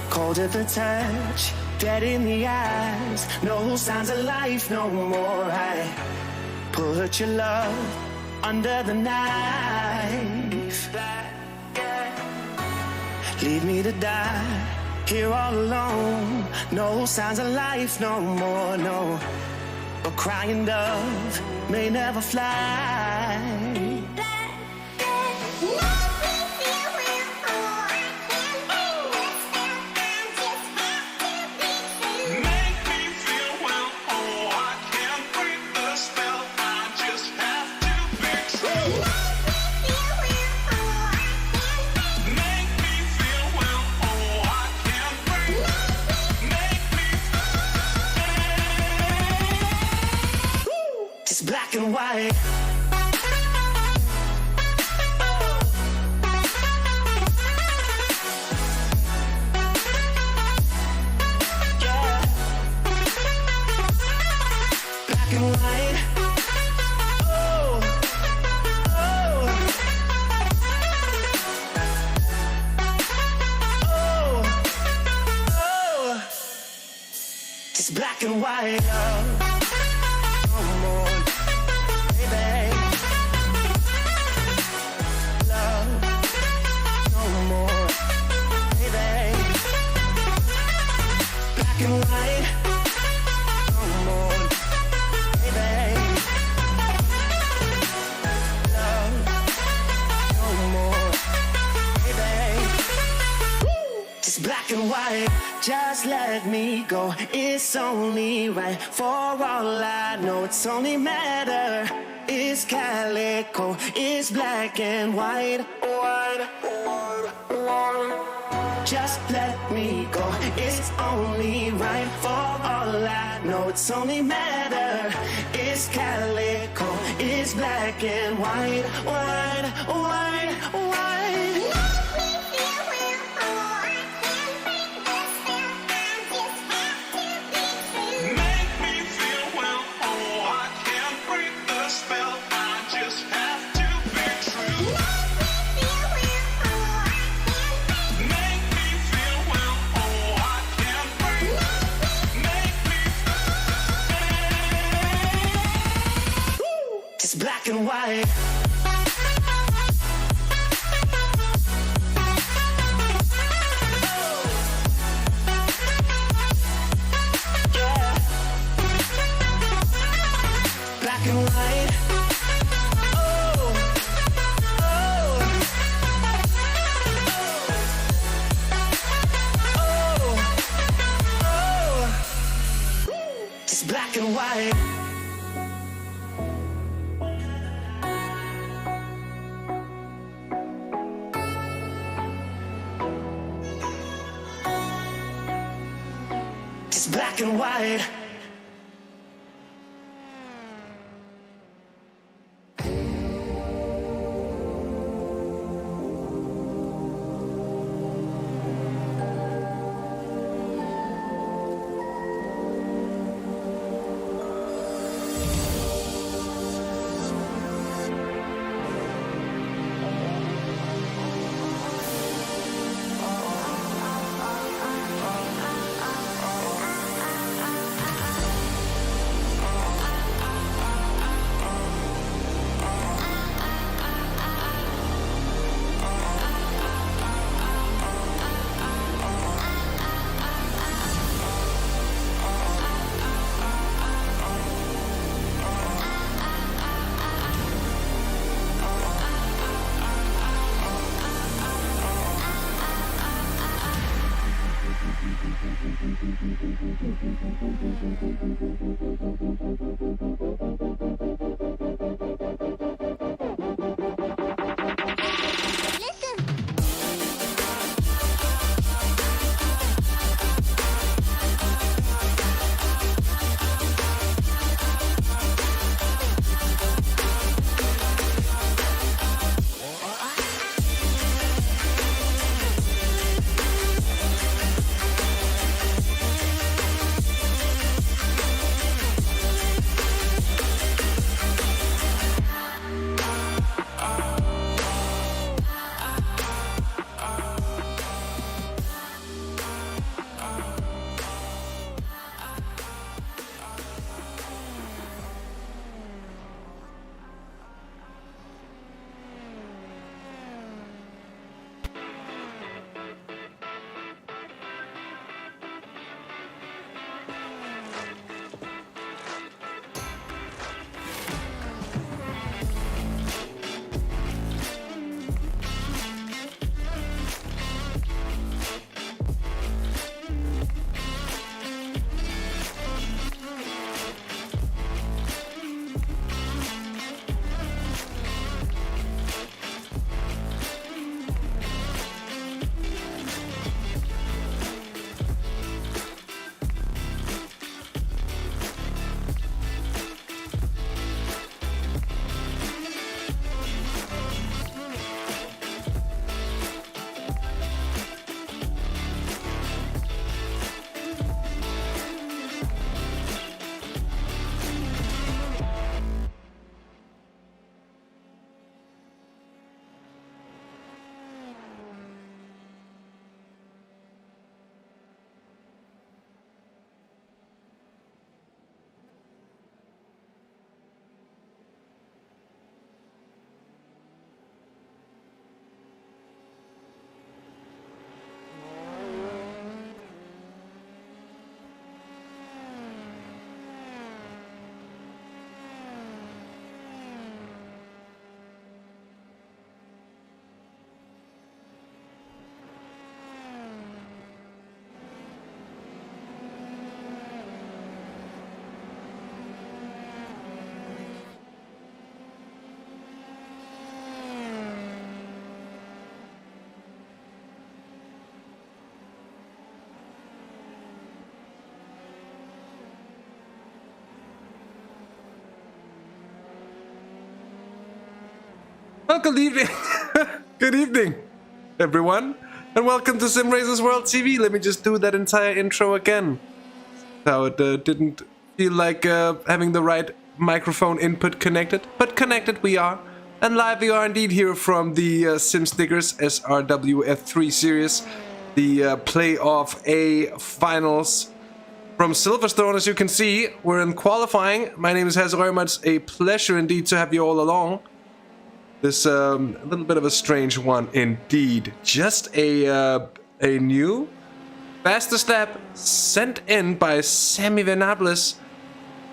Cold at the touch, dead in the eyes, no signs of life no more. I put your love under the knife. Leave me to die here all alone. No signs of life no more, no. A crying dove may never fly. Black and white. Yeah. Black and white. Oh, oh, oh, oh. Just black and white. No more. White, no more, baby. Love, no more, baby. Just black and white, just let me go. It's only right. For all I know, it's only matter. It's calico, it's black and white, white, white, white. Just let me go, it's only right. For all I know, it's only matter. It's calico, it's black and white, white, white, white. Make me feel well, oh, I can't break the spell. I just have to be true. Black and white. Yeah. Black and white. Oh, oh, oh, oh. Just black and white. Black and white. Well, good evening. Good evening, everyone, and welcome to Simracersworld TV. Let me just do that entire intro again. How it didn't feel like having the right microphone input connected, but connected we are. And live we are indeed here from the Sim Stickers SRW F3 series, the Playoff A finals from Silverstone. As you can see, we're in qualifying. My name is Hazarima. It's a pleasure indeed to have you all along. This a little bit of a strange one indeed. Just a new fastest lap sent in by Sammy Venables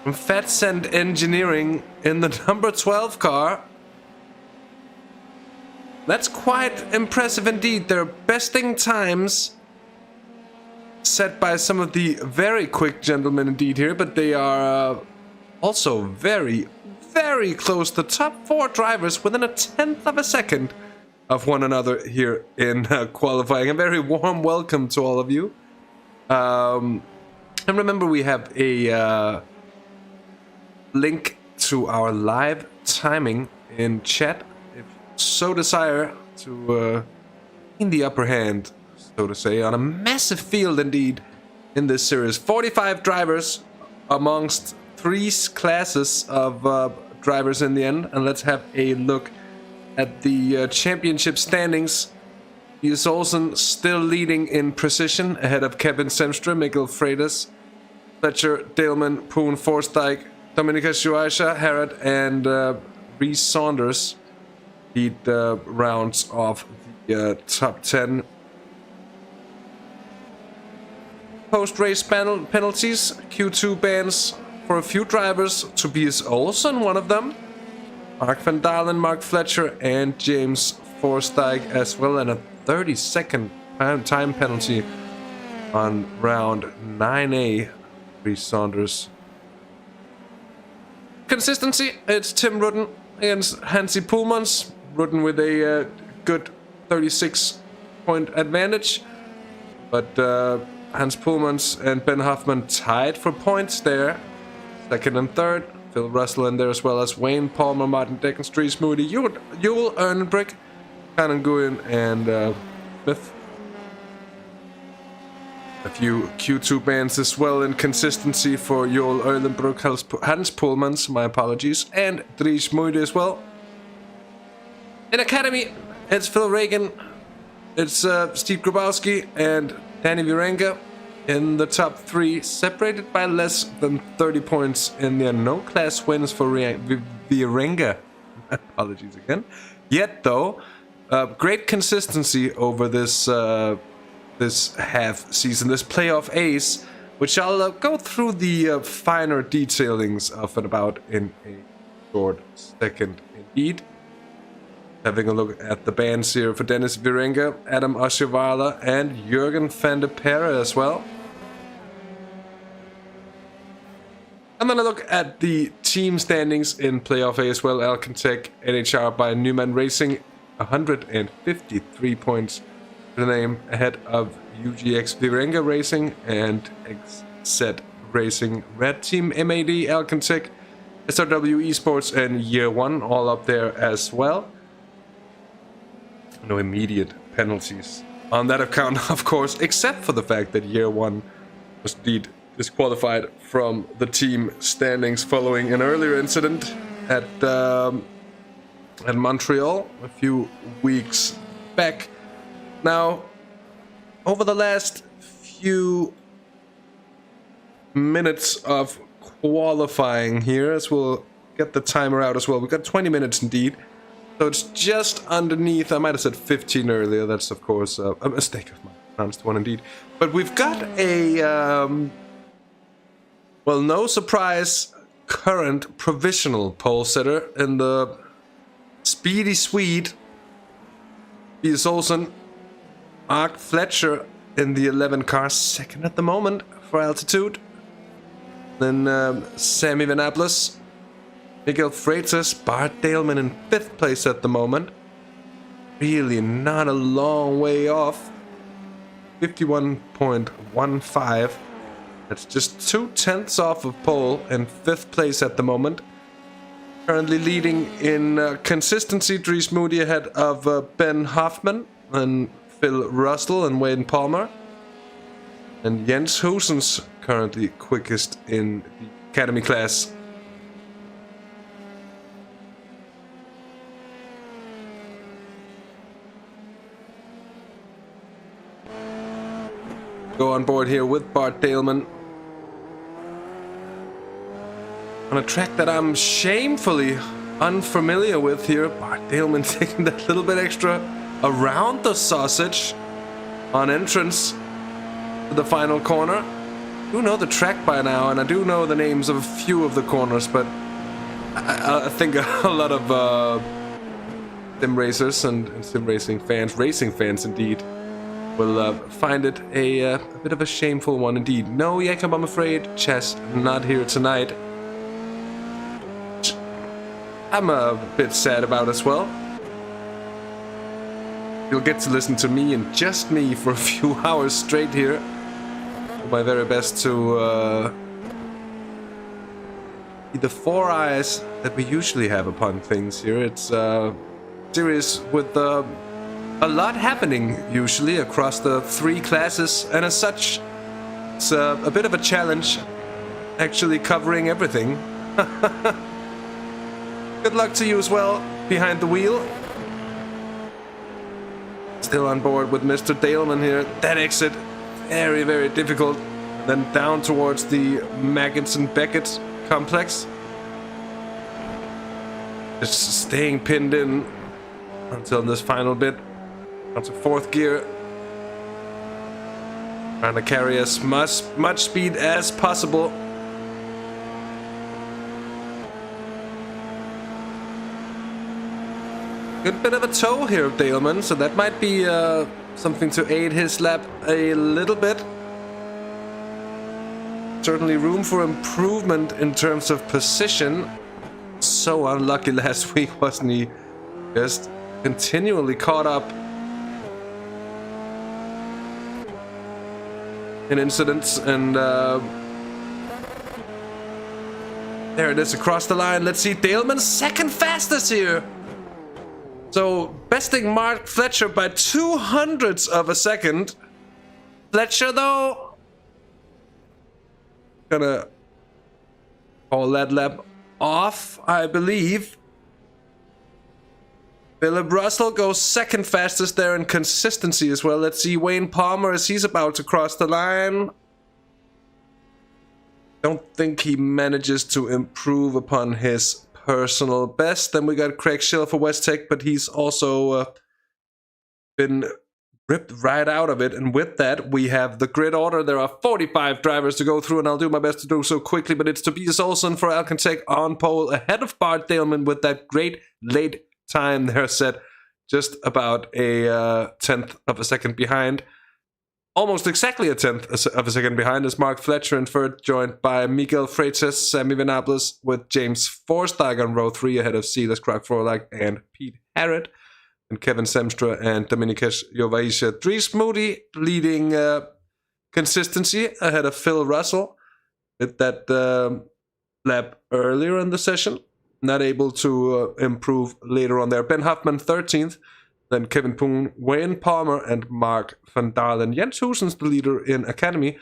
from Fat Cent Engineering in the number 12 car. That's quite impressive indeed. They're besting times set by some of the very quick gentlemen indeed here, but they are also very close. The top 4 drivers within a 1/10 of a second of one another here in qualifying. A very warm welcome to all of you. And remember, we have a link to our live timing in chat if you so desire to gain the upper hand, so to say, on a massive field indeed in this series. 45 drivers amongst 3 classes of drivers in the end. And let's have a look at the championship standings. Is Olsen still leading in precision ahead of Kevin Semstra, Mikkel Freitas, Fletcher, Daleman, Poon, Forstyke, Dominika Schuaisha, Harrod, and Reese Saunders lead rounds of the top 10. Post-race penalties, Q2 bans for a few drivers. Tobias Olsen, one of them. Mark van Dalen, Mark Fletcher, and James Forstyke as well, and a 30-second time penalty on round 9A. Reese Saunders. Consistency, it's Tim Rudden against Hansi Poelmans. Rudden with a good 36-point advantage, but Hans Poelmans and Ben Hoffman tied for points there. Second and third, Phil Russell in there, as well as Wayne Palmer, Martin Deckenstreet, Moody, Yul Ernenbrick, Canon Guin, and Smith. A few Q2 bans as well in consistency for Yul Ernenbrick, Hans Poelmans, my apologies, and Dries Moody as well. In Academy, it's Phil Reagan, it's Steve Grabowski, and Danny Virenga in the top 3, separated by less than 30 points in there. No class wins for Virenga. Apologies again. Yet, though, great consistency over this this half season, this playoff ace, which I'll go through the finer detailings of and about in a short second indeed. Having a look at the bands here for Dennis Virenga, Adam Oshivala, and Jürgen van der Perre as well. And then a look at the team standings in Playoff A as well. Alcantech, NHR by Newman Racing, 153 points to the name, ahead of UGX Virenga Racing and XZ Racing. Red Team, MAD, Alcantech, SRW Esports, and Year 1 all up there as well. No immediate penalties on that account, of course, except for the fact that Year 1 was indeed disqualified from the team standings following an earlier incident at Montreal a few weeks back. Now, over the last few minutes of qualifying here, as we'll get the timer out as well, we've got 20 minutes indeed. So it's just underneath. I might have said 15 earlier. That's, of course, a mistake of mine. Pronounced one indeed. But we've got a, well, no surprise, current provisional pole setter in the Speedy Swede. Tobias Olsen. Mark Fletcher in the 11 car, second at the moment for altitude. Then Sammy Venables. Mikkel Freitas, Bart Daleman in 5th place at the moment. Really not a long way off. 51.15. That's just 0.2 off of pole and 5th place at the moment. Currently leading in consistency, Dries Moody ahead of Ben Hoffman and Phil Russell and Wayne Palmer. And Jens Husens currently quickest in the Academy class. Go on board here with Bart Daleman. On a track that I'm shamefully unfamiliar with here. Bart Daleman taking that little bit extra around the sausage on entrance to the final corner. I do know the track by now, and I do know the names of a few of the corners, but I think a lot of sim racers and sim racing fans indeed, will find it a bit of a shameful one indeed. No, Jakob, I'm afraid, Chess not here tonight. I'm a bit sad about as well. You'll get to listen to me and just me for a few hours straight here. Do my very best to be the four eyes that we usually have upon things here. It's a series with a lot happening usually across the three classes, and as such, it's a bit of a challenge actually covering everything. Good luck to you as well behind the wheel. Still on board with Mr. Daleman here. That exit, very, very difficult. Then down towards the Magnussen-Beckett complex. Just staying pinned in until this final bit. Onto fourth gear. Trying to carry as much speed as possible. Good bit of a toe here of Daleman, so that might be something to aid his lap a little bit. Certainly room for improvement in terms of position. So unlucky last week, wasn't he? Just continually caught up in incidents, and there it is across the line. Let's see, Daleman's second fastest here. So, besting Mark Fletcher by 0.02 of a second. Fletcher, though, gonna call that lap off, I believe. Philip Russell goes second fastest there in consistency as well. Let's see Wayne Palmer as he's about to cross the line. Don't think he manages to improve upon his personal best. Then we got Craig Schill for West Tech, but he's also been ripped right out of it. And with that, we have the grid order. There are 45 drivers to go through, and I'll do my best to do so quickly. But it's Tobias Olsen for Alcantech on pole, ahead of Bart Daleman with that great late time there, set just about a 10th of a second behind. Almost exactly a 10th of a second behind is Mark Fletcher in third, joined by Miguel Freitas, Sammy Venables with James Forstag on row 3 ahead of Silas Krag-Frolag and Pete Harrod, and Kevin Semstra and Dominikas Jovaisha. Dries Moody leading consistency ahead of Phil Russell with that lap earlier in the session. Not able to improve later on there. Ben Hoffman 13th. Then Kevin Poon, Wayne Palmer, and Mark van Dalen. Jens Husens, the leader in Academy,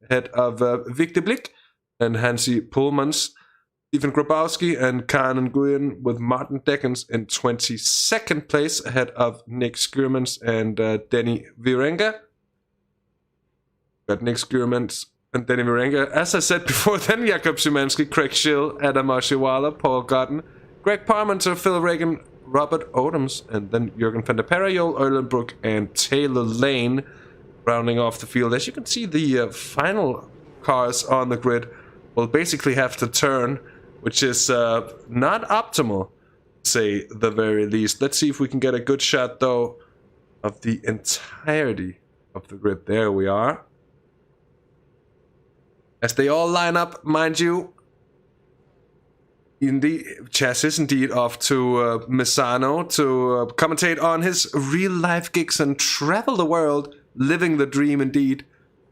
ahead of Victor Blick and Hansi Pullmans. Stephen Grabowski and Kaan Nguyen with Martin Deckens in 22nd place, ahead of Nick Skiermans and Denny Virenga. Got Nick Skiermans and Denny Virenga. As I said before, then Jakob Szymanski, Craig Schill, Adam Oshiwala, Paul Godden, Greg Parmenter, Phil Reagan, Robert Odoms, and then Jürgen van der Perre, Joel Erlenbroek, and Taylor Lane rounding off the field. As you can see, the final cars on the grid will basically have to turn, which is not optimal, to say the very least. Let's see if we can get a good shot, though, of the entirety of the grid. There we are. As they all line up, mind you, indeed, Chess is indeed off to Misano to commentate on his real-life gigs and travel the world, living the dream indeed.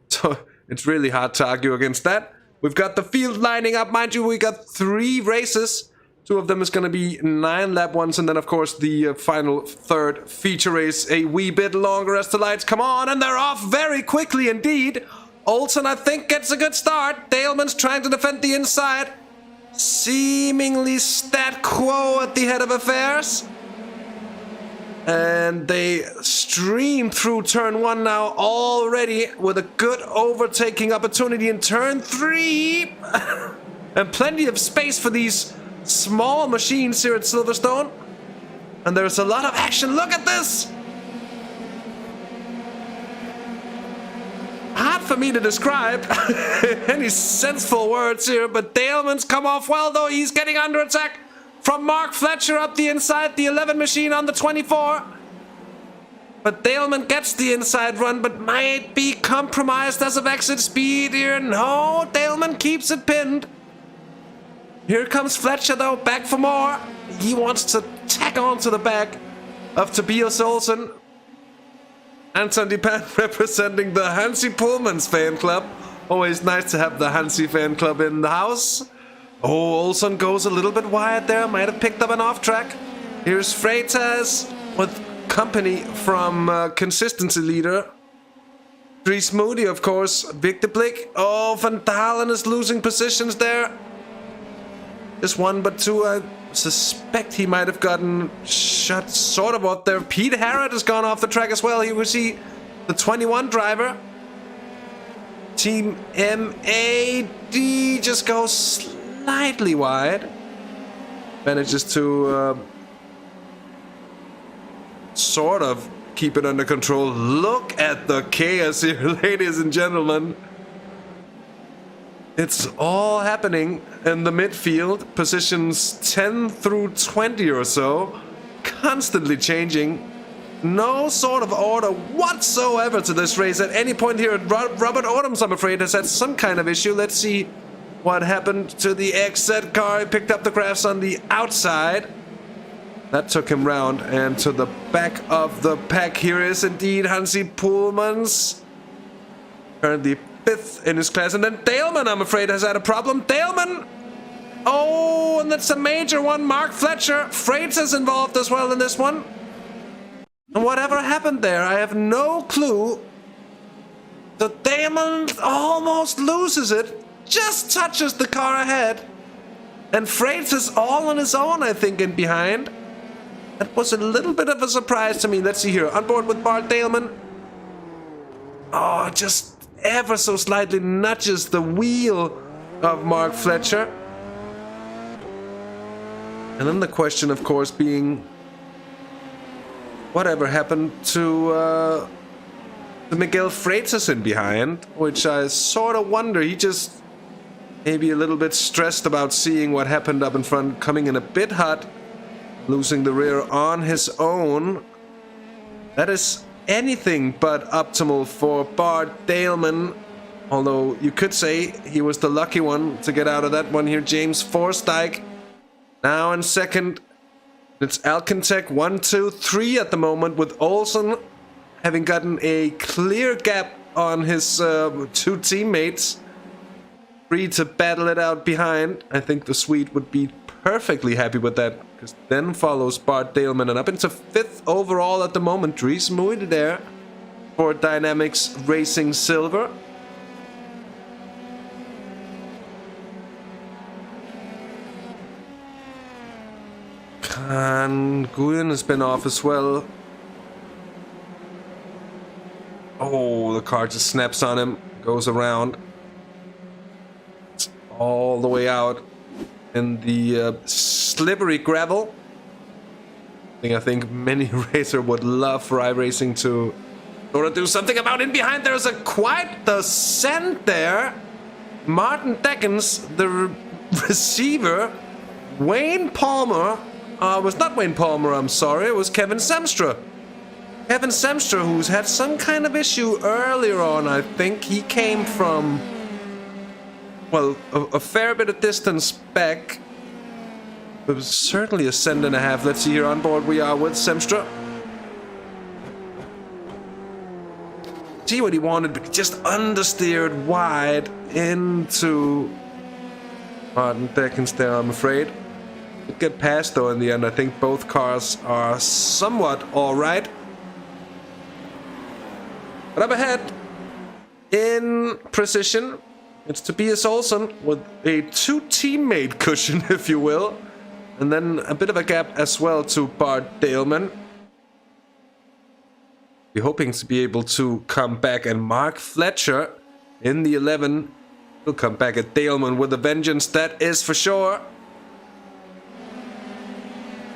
So it's really hard to argue against that. We've got the field lining up, mind you. We got 3 races Two of them is going to be 9-lap ones, and then of course the final third feature race a wee bit longer as the lights come on, and they're off very quickly indeed. Olsen, I think, gets a good start. Daleman's trying to defend the inside. Seemingly stat quo at the head of affairs. And they stream through turn 1 now already with a good overtaking opportunity in turn 3. And plenty of space for these small machines here at Silverstone. And there's a lot of action. Look at this! Hard for me to describe any senseful words here, but Daleman's come off well, though. He's getting under attack from Mark Fletcher up the inside, the 11 machine on the 24. But Daleman gets the inside run, but might be compromised as of exit speed here. No, Daleman keeps it pinned. Here comes Fletcher, though, back for more. He wants to tack on to the back of Tobias Olsen. Anton Depan representing the Hansi Pullman's fan club. Always nice to have the Hansi fan club in the house. Oh, Olsen goes a little bit wide there. Might have picked up an off track. Here's Freitas with company from consistency leader Dries Moody, of course. Victor Blick. Oh, Van Dalen is losing positions there. Just one, but two. I suspect he might have gotten shot sort of up there. Pete Harrod has gone off the track as well. Here we see the 21 driver. Team MAD just goes slightly wide. Manages to sort of keep it under control. Look at the chaos here, ladies and gentlemen. It's all happening in the midfield, positions 10 through 20 or so, constantly changing. No sort of order whatsoever to this race at any point here. Robert Odoms, I'm afraid, has had some kind of issue. Let's see what happened to the XZ car. He picked up the graphs on the outside. That took him round and to the back of the pack. Here is indeed Hansi Pullmans, currently 5th in his class. And then Daleman, I'm afraid, has had a problem. Daleman! Oh, and that's a major one. Mark Fletcher. Freitas involved as well in this one. And whatever happened there, I have no clue. The Daleman almost loses it. Just touches the car ahead. And Freitas all on his own, I think, in behind. That was a little bit of a surprise to me. Let's see here. On board with Bart Daleman. Oh, just ever so slightly nudges the wheel of Mark Fletcher. And then the question, of course, being whatever happened to Miguel Freitas in behind, which I sort of wonder. He just maybe a little bit stressed about seeing what happened up in front, coming in a bit hot, losing the rear on his own. That is anything but optimal for Bart Daleman, although you could say he was the lucky one to get out of that one here. James Forstyke now in second. It's Alcantech 1, 2, 3 at the moment, with Olsen having gotten a clear gap on his two teammates, free to battle it out behind. I think the Swede would be perfectly happy with that, because then follows Bart Daleman, and up into 5th overall at the moment. Dries Moody there for Dynamics Racing Silver. Khan Nguyen has been off as well. Oh, the car just snaps on him, goes around. It's all the way out in the slippery gravel. I think many racer would love for iRacing to sort of do something about. In behind there's quite the scent there. Martin Deckens, the receiver. Wayne Palmer, was not Wayne Palmer, I'm sorry, it was Kevin Semstra. Kevin Semstra, who's had some kind of issue earlier on, I think. He came from, well, a fair bit of distance back. It was certainly a cent and a half. Let's see here, on board we are with Semstra. See what he wanted, but just understeered wide into Martin Deckens there, I'm afraid. Get past though in the end. I think both cars are somewhat alright. But up ahead, in precision, it's Tobias Olsen with a 2-teammate cushion, if you will. And then a bit of a gap as well to Bart Daleman. We're hoping to be able to come back, and Mark Fletcher in the 11 will come back at Daleman with a vengeance, that is for sure.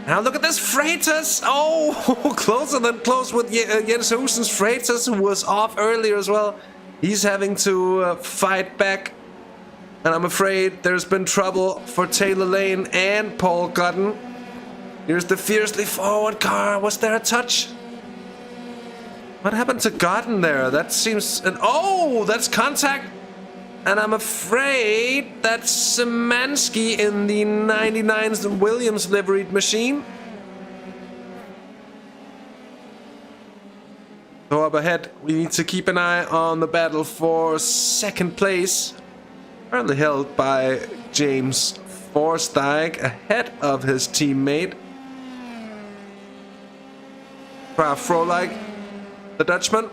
Now look at this Freitas! Oh, closer than close with Jens Hussen's Freitas, who was off earlier as well. He's having to fight back. And I'm afraid there's been trouble for Taylor Lane and Paul Gutton. Here's the fiercely forward car. Was there a touch? What happened to Gutton there? That seems... oh, that's contact. And I'm afraid that's Szymanski in the 99's Williams liveried machine. So up ahead, we need to keep an eye on the battle for second place. Currently held by James Forstijk, ahead of his teammate Graf Frolik, the Dutchman.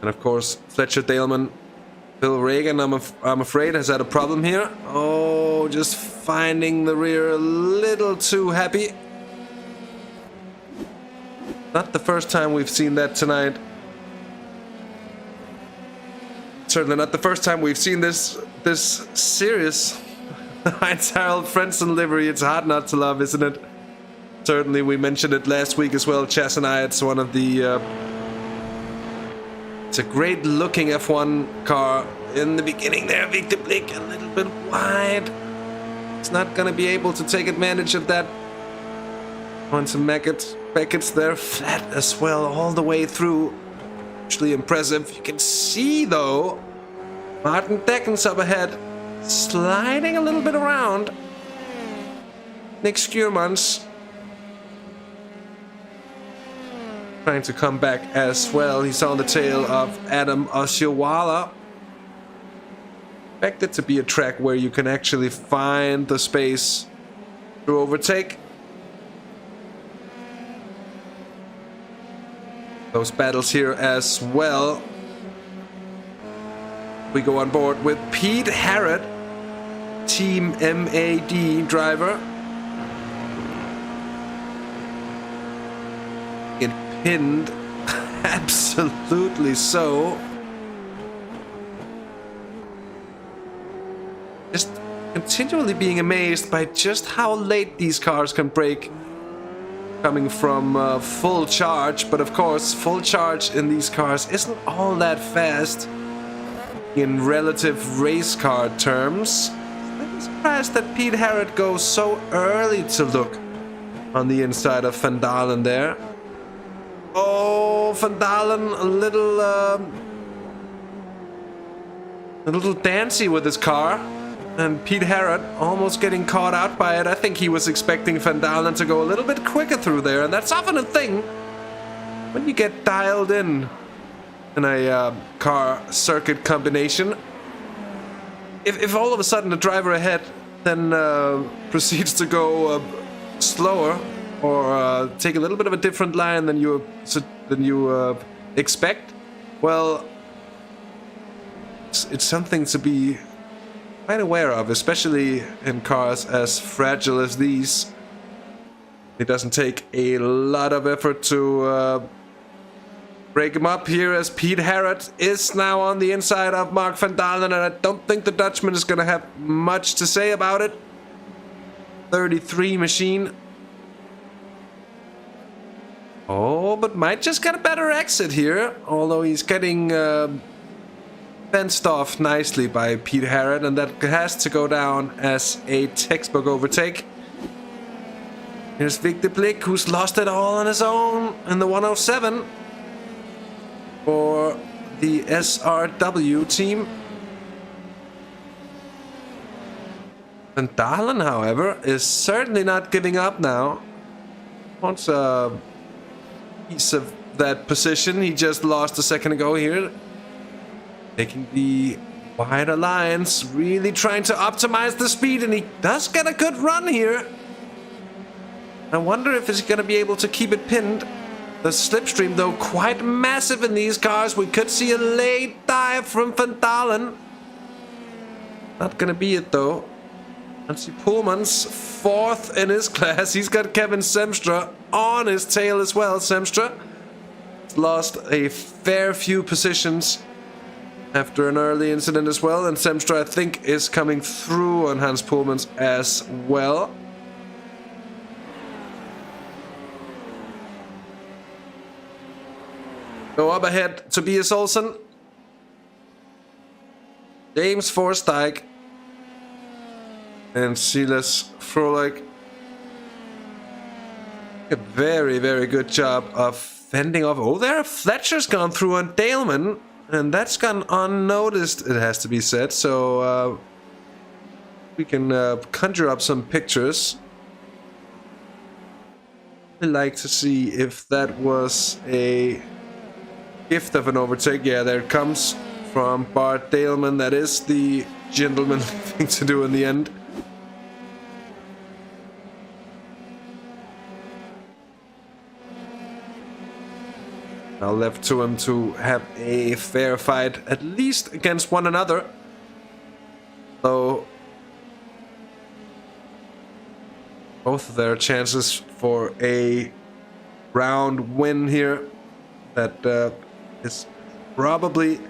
And of course, Fletcher Daleman, Phil Reagan, I'm afraid, has had a problem here. Oh, just finding the rear a little too happy. Not the first time we've seen that tonight. Certainly not the first time we've seen this serious Heinz Harald Frentzen livery. It's hard not to love, isn't it? Certainly, we mentioned it last week as well, Chas and I. It's one of the... it's a great looking F1 car. In the beginning there, Victor Blick a little bit wide. It's not going to be able to take advantage of that. Onto Beckett's there, flat as well, all the way through. Actually impressive. You can see though, Martin Deckens up ahead, sliding a little bit around. Nick Skuurmans trying to come back as well. He's on the tail of Adam Oshiwala. Expected to be a track where you can actually find the space to overtake. Those battles here as well. We go on board with Pete Harrod, Team MAD driver. Get pinned, absolutely so. Just continually being amazed by just how late these cars can break. Coming from full charge, but of course full charge in these cars isn't all that fast in relative race car terms. I'm surprised that Pete Harrod goes so early to look on the inside of Van Dalen there. Oh, Van Dalen a little dancy with his car. And Pete Harrod almost getting caught out by it. I think he was expecting Van Dalen to go a little bit quicker through there. And that's often a thing when you get dialed in a car circuit combination. If all of a sudden the driver ahead then proceeds to go slower or take a little bit of a different line than you expect, well, it's something to be quite aware of, especially in cars as fragile as these. It doesn't take a lot of effort to break him up here, as Pete Harrod is now on the inside of Mark Van Dalen, and I don't think the Dutchman is going to have much to say about it. 33 machine. Oh, but might just get a better exit here, although he's getting fenced off nicely by Pete Harrod, and that has to go down as a textbook overtake. Here's Victor Blick, who's lost it all on his own in the 107 for the SRW team. Van Dalen, however, is certainly not giving up now. Wants a piece of that position he just lost a second ago here. Taking the wider lines, really trying to optimize the speed, and he does get a good run here. I wonder if he's going to be able to keep it pinned. The slipstream, though, quite massive in these cars. We could see a late dive from Van Dalen. Not going to be it, though. Nancy Poelman's fourth in his class. He's got Kevin Semstra on his tail as well. Semstra lost a fair few positions after an early incident as well. And Semstra, I think, is coming through on Hans Poelman's as well. Go up ahead, Tobias Olsen. James Forstijk. And Silas Frolik. A very, very good job of fending off. Oh, there, Fletcher's gone through on Daleman. And that's gone unnoticed, it has to be said. So, we can conjure up some pictures. I'd like to see if that was a gift of an overtake. Yeah, there it comes from Bart Daleman. That is the gentlemanly thing to do in the end. Now left to him to have a fair fight, at least against one another. So both of their chances for a round win here. That is probably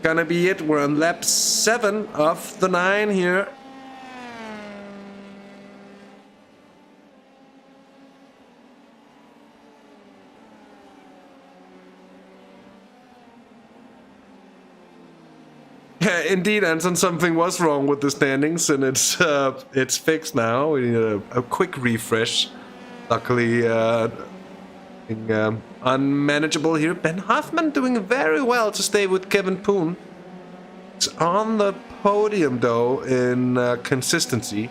gonna be it. We're on lap 7 of the 9 here. Yeah, indeed, Anton, something was wrong with the standings, and it's fixed now. We need a quick refresh. Luckily, unmanageable here. Ben Hoffman doing very well to stay with Kevin Poon. It's on the podium, though, in consistency.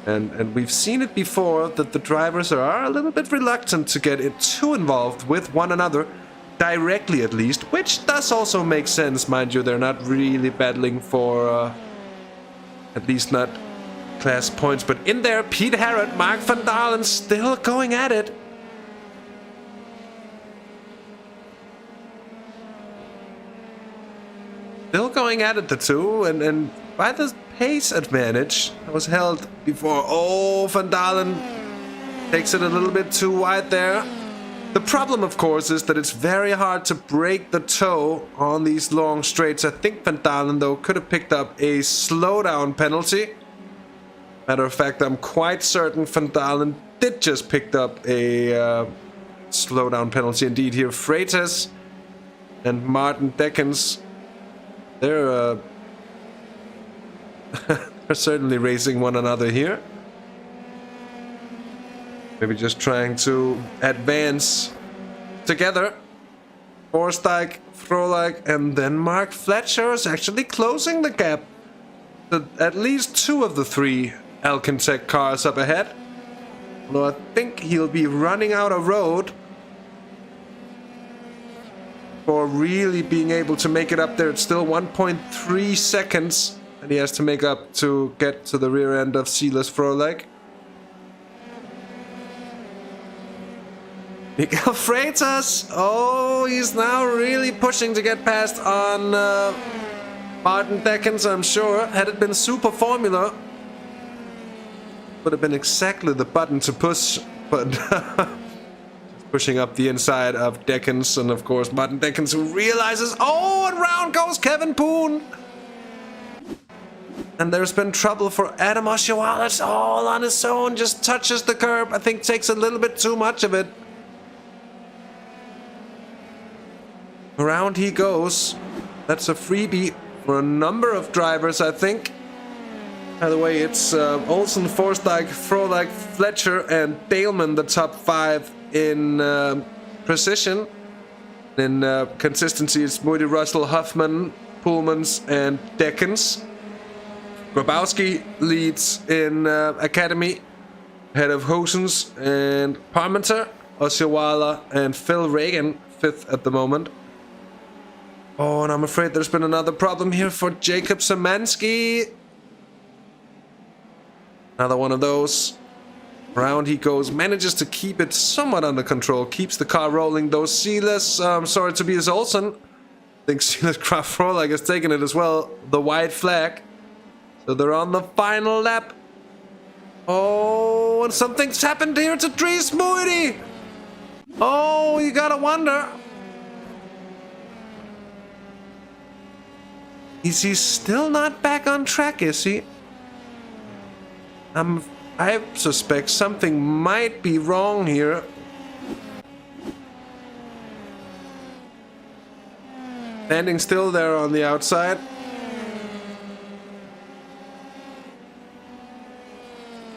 And we've seen it before that the drivers are a little bit reluctant to get too involved with one another. Directly, at least, which does also make sense, mind you. They're not really battling for, at least not class points. But in there, Pete Harrod, Mark van Dalen still going at it. Still going at it, the two, and by the pace advantage that was held before. Oh, Van Dalen takes it a little bit too wide there. The problem, of course, is that it's very hard to break the toe on these long straights. I think Van Dalen, though, could have picked up a slowdown penalty. Matter of fact, I'm quite certain Van Dalen did just pick up a slowdown penalty. Indeed, here, Freitas and Martin Deckens, they're certainly racing one another here. Maybe just trying to advance together. Forstijk, Frolik, and then Mark Fletcher is actually closing the gap to at least 2 of the 3 Alcantech cars up ahead. Although I think he'll be running out of road for really being able to make it up there. It's still 1.3 seconds that he has to make up to get to the rear end of Silas Frolik. Miguel Freitas, oh, he's now really pushing to get past on Martin Deckens, I'm sure. Had it been Super Formula, would have been exactly the button to push, but just pushing up the inside of Deckens, and of course Martin Deckens, who realizes, oh, and round goes Kevin Poon. And there's been trouble for Adam Oshiwala, all on his own, just touches the curb. I think takes a little bit too much of it. Around he goes. That's a freebie for a number of drivers, I think. By the way, it's Olsen, Forstijk, Frolik, Fletcher, and Daleman, the top 5 in precision. In consistency, it's Moody, Russell, Huffman, Poelmans, and Deckens. Grabowski leads in Academy, ahead of Hosens and Parmenter. Oshiwala and Phil Reagan, 5th at the moment. Oh, and I'm afraid there's been another problem here for Jacob Szymanski. Another one of those. Round he goes, manages to keep it somewhat under control, keeps the car rolling though. Silas, sorry, Tobias Olsen. I think Silas Krafrolik has taken it as well. The white flag. So they're on the final lap. Oh, and something's happened here to Dries Moody. Oh, you gotta wonder. Is he still not back on track, is he? I suspect something might be wrong here. Standing still there on the outside.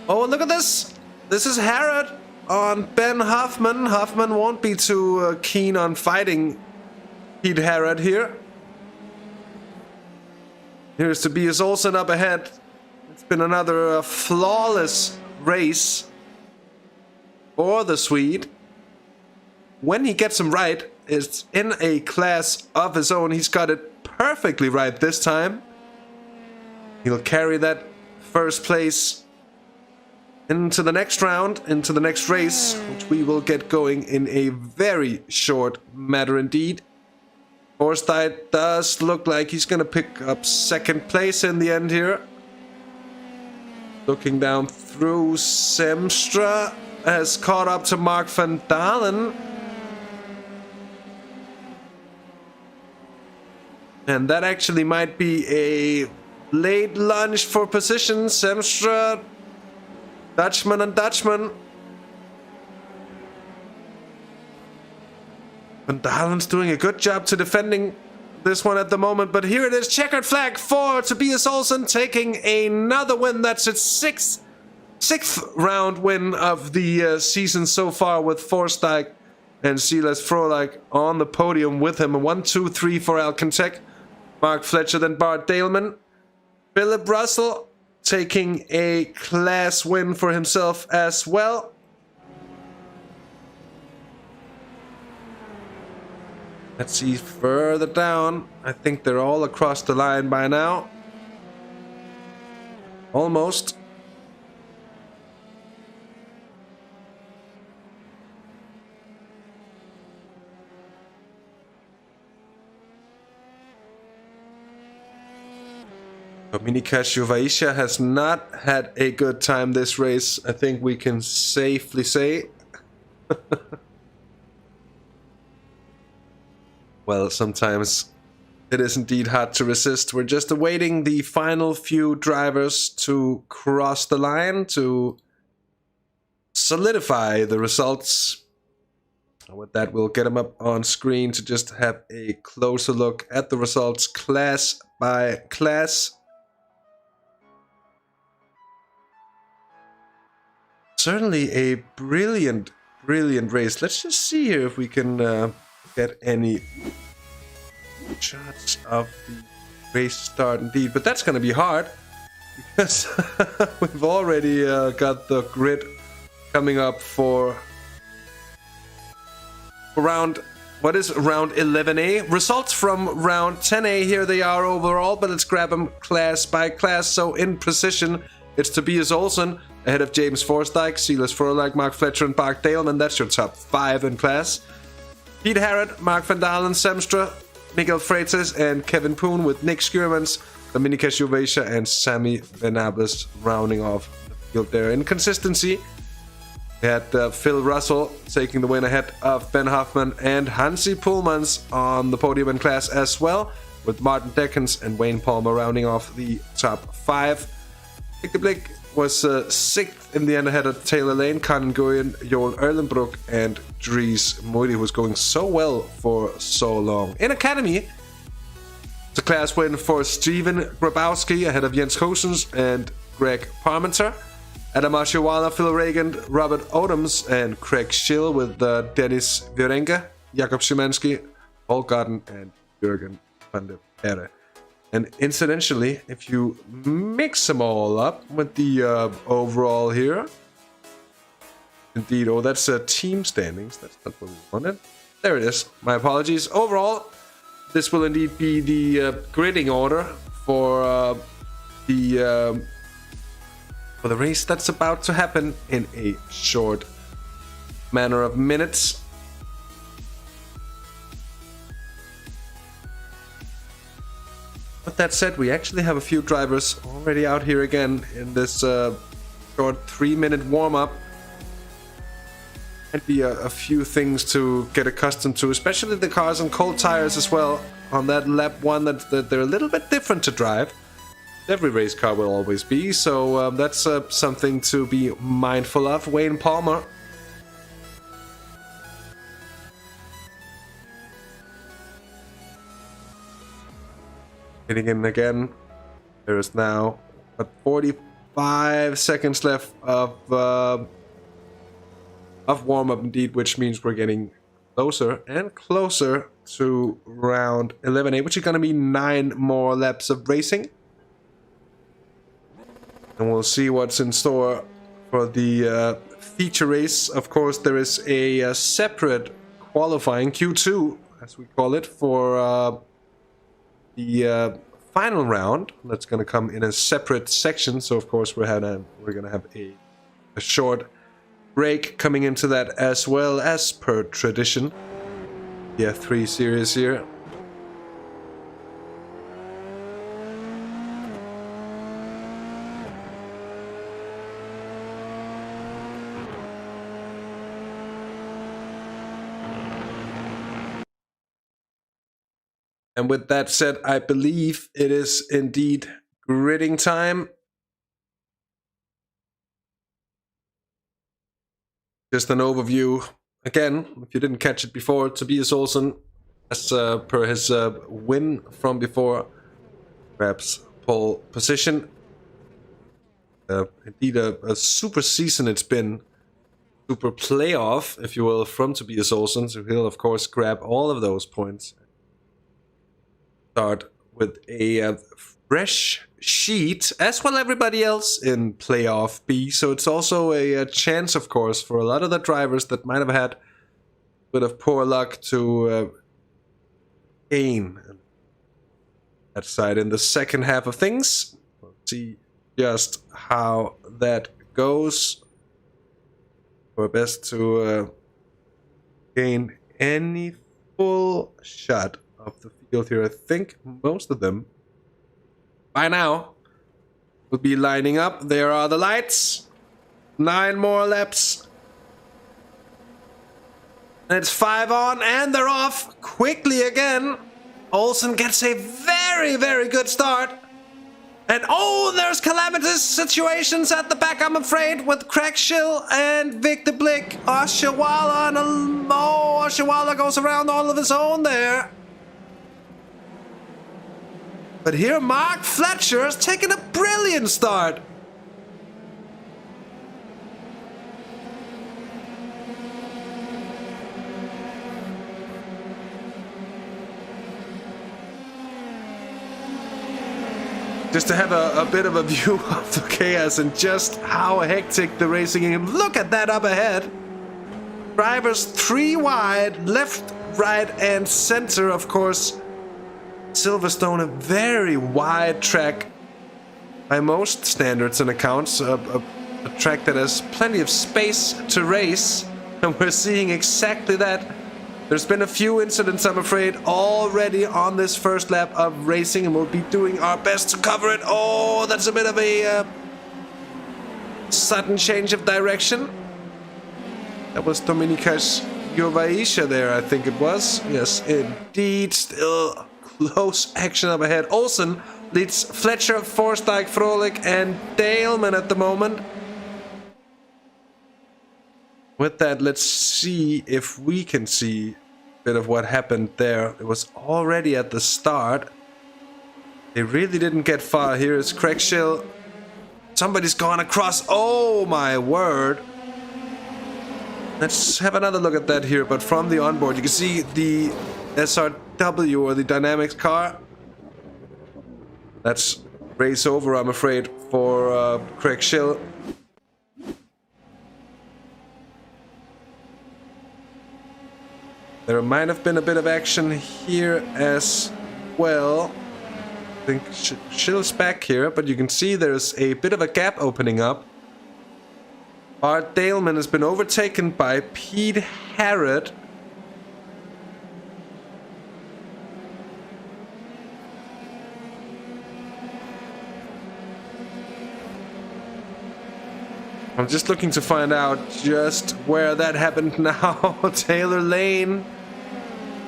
Oh, look at this! This is Harrod on Ben Hoffman. Hoffman won't be too keen on fighting Pete Harrod here. Here's Tobias Olsen up ahead. It's been another flawless race for the Swede. When he gets him right, it's in a class of his own. He's got it perfectly right this time. He'll carry that first place into the next round, into the next race, which we will get going in a very short matter indeed. Forsyth does look like he's going to pick up second place in the end here. Looking down through, Semstra has caught up to Mark van Dalen. And that actually might be a late lunge for position. Semstra, Dutchman and Dutchman. Van Dalen's doing a good job to defending this one at the moment, but here it is, checkered flag for Tobias Olsen, taking another win. That's its sixth round win of the season so far, with Forsyth and Silas Frolik on the podium with him. 1, 2, 3 for Alcantech. Mark Fletcher, then Bart Daleman. Philip Russell taking a class win for himself as well. Let's see further down. I think they're all across the line by now. Almost. Dominika Shuvaisha has not had a good time this race, I think we can safely say. Well, sometimes it is indeed hard to resist. We're just awaiting the final few drivers to cross the line to solidify the results. With that, we'll get them up on screen to just have a closer look at the results class by class. Certainly a brilliant race. Let's just see here if we can get any shots of the race start indeed, but that's going to be hard because we've already got the grid coming up for round, what is round 11A? Results from round 10A, here they are overall, but let's grab them class by class. So in precision, it's Tobias Olsen ahead of James Forsyth, Silas Frolik, Mark Fletcher and Bart Daleman. That's your top 5 in class. Pete Harrod, Mark van Dalen, Semstra, Miguel Freitas and Kevin Poon, with Nick Schurmans, Dominika Shuvaisha and Sammy Venables rounding off the field there. In consistency, we had Phil Russell taking the win ahead of Ben Hoffman and Hansi Pullmans on the podium in class as well, with Martin Deckens and Wayne Palmer rounding off the top 5. Nick de Blick was 6th in the end ahead of Taylor Lane, Conan Goyen, Joel Erlenbrook and Dries Moody, who was going so well for so long. In Academy, it's a class win for Steven Grabowski ahead of Jens Hoosens and Greg Parmenter. Adam Ashiwala, Phil Reagan, Robert Odoms and Craig Schill, with Dennis Virenga, Jakob Szymanski, Paul Godden and Jürgen van der Perre. And incidentally, if you mix them all up with the overall here, Indeed. Oh, that's team standings. That's not what we wanted. There it is. My apologies. Overall, this will indeed be the gridding order for the race that's about to happen in a short manner of minutes. With that said, we actually have a few drivers already out here again in this short 3-minute warm-up. Might be a few things to get accustomed to, especially the cars on cold tires as well. On that lap 1, that they're a little bit different to drive. Every race car will always be, so that's something to be mindful of. Wayne Palmer. Hitting in again. There is now 45 seconds left of warm-up indeed, which means we're getting closer and closer to round 11A, which is going to be 9 more laps of racing. And we'll see what's in store for the feature race. Of course, there is a separate qualifying, Q2, as we call it, for the final round. That's going to come in a separate section. So, of course, we're going to have a short break coming into that as well, as per tradition. The F3 series here. And with that said, I believe it is indeed gridding time. Just an overview. Again, if you didn't catch it before, Tobias Olsen, as per his win from before, grabs pole position. Indeed, a super season it's been. Super playoff, if you will, from Tobias Olsen. So he'll, of course, grab all of those points. Start with a fresh sheet, as well everybody else in playoff B. So it's also a chance, of course, for a lot of the drivers that might have had a bit of poor luck to gain that side in the second half of things. We'll see just how that goes. Our best to gain any full shot of the field here. I think most of them by now will be lining up. There are the lights. 9 more laps. And it's 5 on, and they're off quickly again. Olsen gets a very, very good start. And oh, there's calamitous situations at the back, I'm afraid, with Craig Schill and Victor Blick. Oshawa, and Oshawa goes around all of his own there. But here, Mark Fletcher is taking a brilliant start. Just to have a bit of a view of the chaos and just how hectic the racing is. Look at that up ahead. Drivers 3 wide, left, right, and center, of course. Silverstone, a very wide track by most standards and accounts. A track that has plenty of space to race. And we're seeing exactly that. There's been a few incidents, I'm afraid, already on this first lap of racing, and we'll be doing our best to cover it. Oh, that's a bit of a sudden change of direction. That was Dominikas Jovaisha there, I think it was. Yes, indeed. Still close action up ahead. Olsen leads Fletcher, Forstijk, Frolik, and Daleman at the moment. With that, let's see if we can see a bit of what happened there. It was already at the start. They really didn't get far. Here is Craig Schill. Somebody's gone across. Oh my word. Let's have another look at that here. But from the onboard, you can see the SRW, or the Dynamics car. That's race over, I'm afraid, for Craig Schill. There might have been a bit of action here as well. I think Shill's back here, but you can see there's a bit of a gap opening up. Bart Daleman has been overtaken by Pete Harrod. I'm just looking to find out just where that happened now. Taylor Lane,